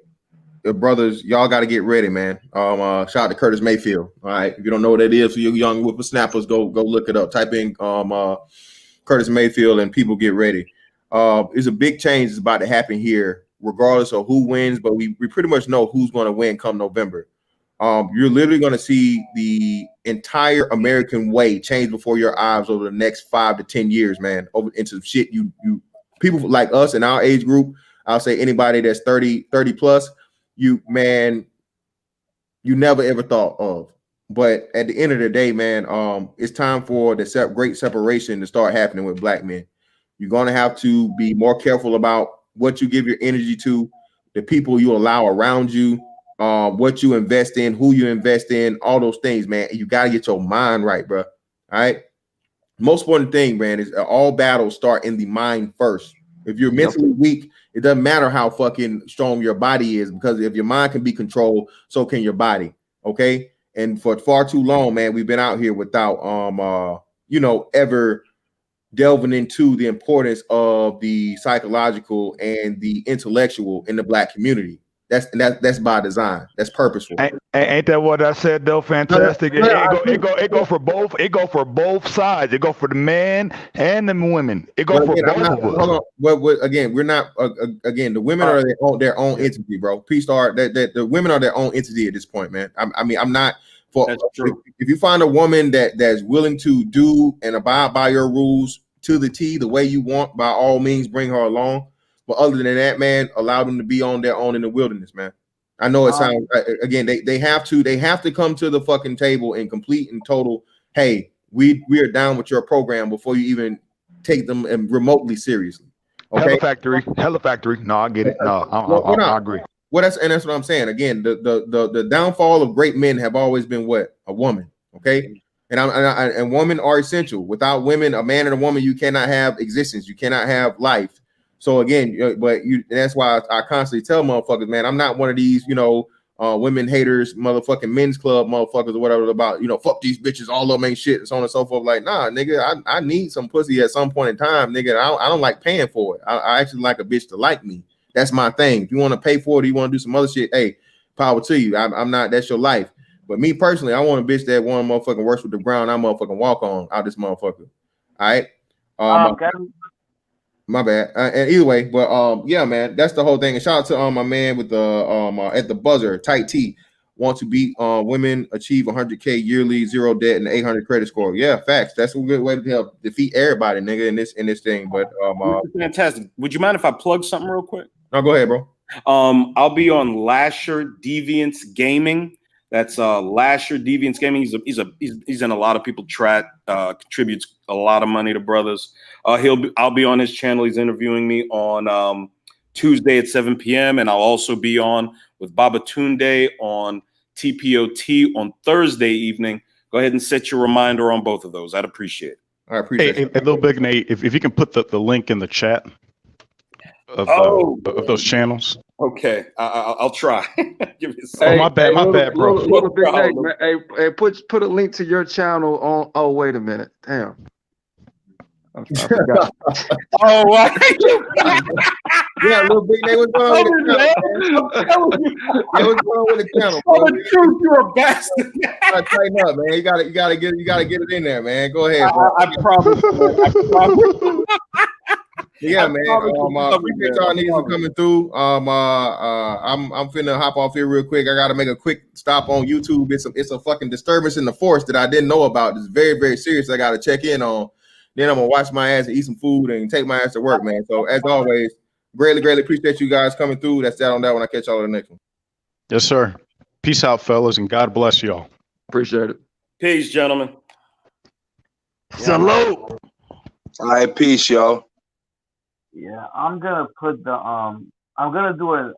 brothers, y'all got to get ready, man. Shout out to Curtis Mayfield. All right, if you don't know what that is for you young whippersnappers, go look it up. Type in Curtis Mayfield and people get ready. It's a big change that's about to happen here, regardless of who wins. But we pretty much know who's going to win come November. You're literally going to see the entire American way change before your eyes over the next 5 to 10 years, man. Over into shit you people like us in our age group. I'll say anybody that's 30 plus. You never ever thought of. But at the end of the day, man, it's time for the great separation to start happening with black men. You're going to have to be more careful about what you give your energy to, the people you allow around you, what you invest in, who you invest in, all those things, man. You got to get your mind right, bro. All right. Most important thing, man, is all battles start in the mind first. If you're mentally weak, it doesn't matter how fucking strong your body is, because if your mind can be controlled, so can your body. Okay. And for far too long, man, we've been out here without, ever delving into the importance of the psychological and the intellectual in the black community. That's by design. That's purposeful. Ain't that what I said though? Fantastic. It go for both. It go for both sides. It go for the man and the women. It go for both of us. Again, we're not. Again, the women are their own entity, bro. P-Star. That the women are their own entity at this point, man. I mean, I'm not for. If you find a woman that's willing to do and abide by your rules to the T, the way you want, by all means, bring her along. But other than that, man, allow them to be on their own in the wilderness, man. I know it sounds again. They have to come to the fucking table and complete and total. Hey, we are down with your program before you even take them remotely seriously. Okay, Hella factory. No, I get it. No, I agree. Well, that's what I'm saying. Again, the downfall of great men have always been what? A woman. Okay, and women are essential. Without women, a man and a woman, you cannot have existence. You cannot have life. So again, that's why I constantly tell motherfuckers, man, I'm not one of these, women haters, motherfucking men's club motherfuckers or whatever about, fuck these bitches, all of them ain't shit, and so on and so forth. Like, nah, nigga, I need some pussy at some point in time, nigga. I don't like paying for it. I actually like a bitch to like me. That's my thing. If you want to pay for it, or you want to do some other shit, hey, power to you. I'm not. That's your life. But me personally, I want a bitch that want to motherfucking works with the ground I motherfucking walk on out this motherfucker. All right. My bad. And either way, but yeah, man, that's the whole thing. And shout out to my man with the at the buzzer, Tight T, want to beat women, achieve 100K yearly, 0 debt, and 800 credit score. Yeah, facts. That's a good way to help defeat everybody, nigga, in this thing. But fantastic. Would you mind if I plug something real quick? No, go ahead, bro. I'll be on Lasher Deviance Gaming. That's Lasher Deviance Gaming. He's in a lot of people chat. Contributes a lot of money to brothers. I'll be on his channel. He's interviewing me on Tuesday at 7 p.m. and I'll also be on with Baba Tunde on TPOT on Thursday evening. Go ahead and set your reminder on both of those. I'd appreciate it. I appreciate it. Hey, Little Big Nate, if you can put the link in the chat of those channels. Okay, I'll try. Give me my bad, bro. Little Big Nate, man. Hey, put a link to your channel on. Oh, wait a minute. Damn. I forgot. Oh, wow. Yeah, Little Big Nate, what's going on with the channel? What's going on with the channel? Tell the truth, you're a bastard. Tighten up, man. You gotta get it in there, man. Go ahead, bro. I promise. Yeah, man. Appreciate y'all niggas for coming through. I'm finna hop off here real quick. I gotta make a quick stop on YouTube. It's a fucking disturbance in the force that I didn't know about. It's very, very serious. I gotta check in on. Then I'm gonna wash my ass and eat some food and take my ass to work, man. So as always, greatly appreciate you guys coming through. That's that on that one. I catch y'all on the next one. Yes, sir. Peace out, fellas, and God bless y'all. Appreciate it. Peace, gentlemen. Salute. All right, peace, y'all. Yeah, I'm gonna put the I'm gonna do a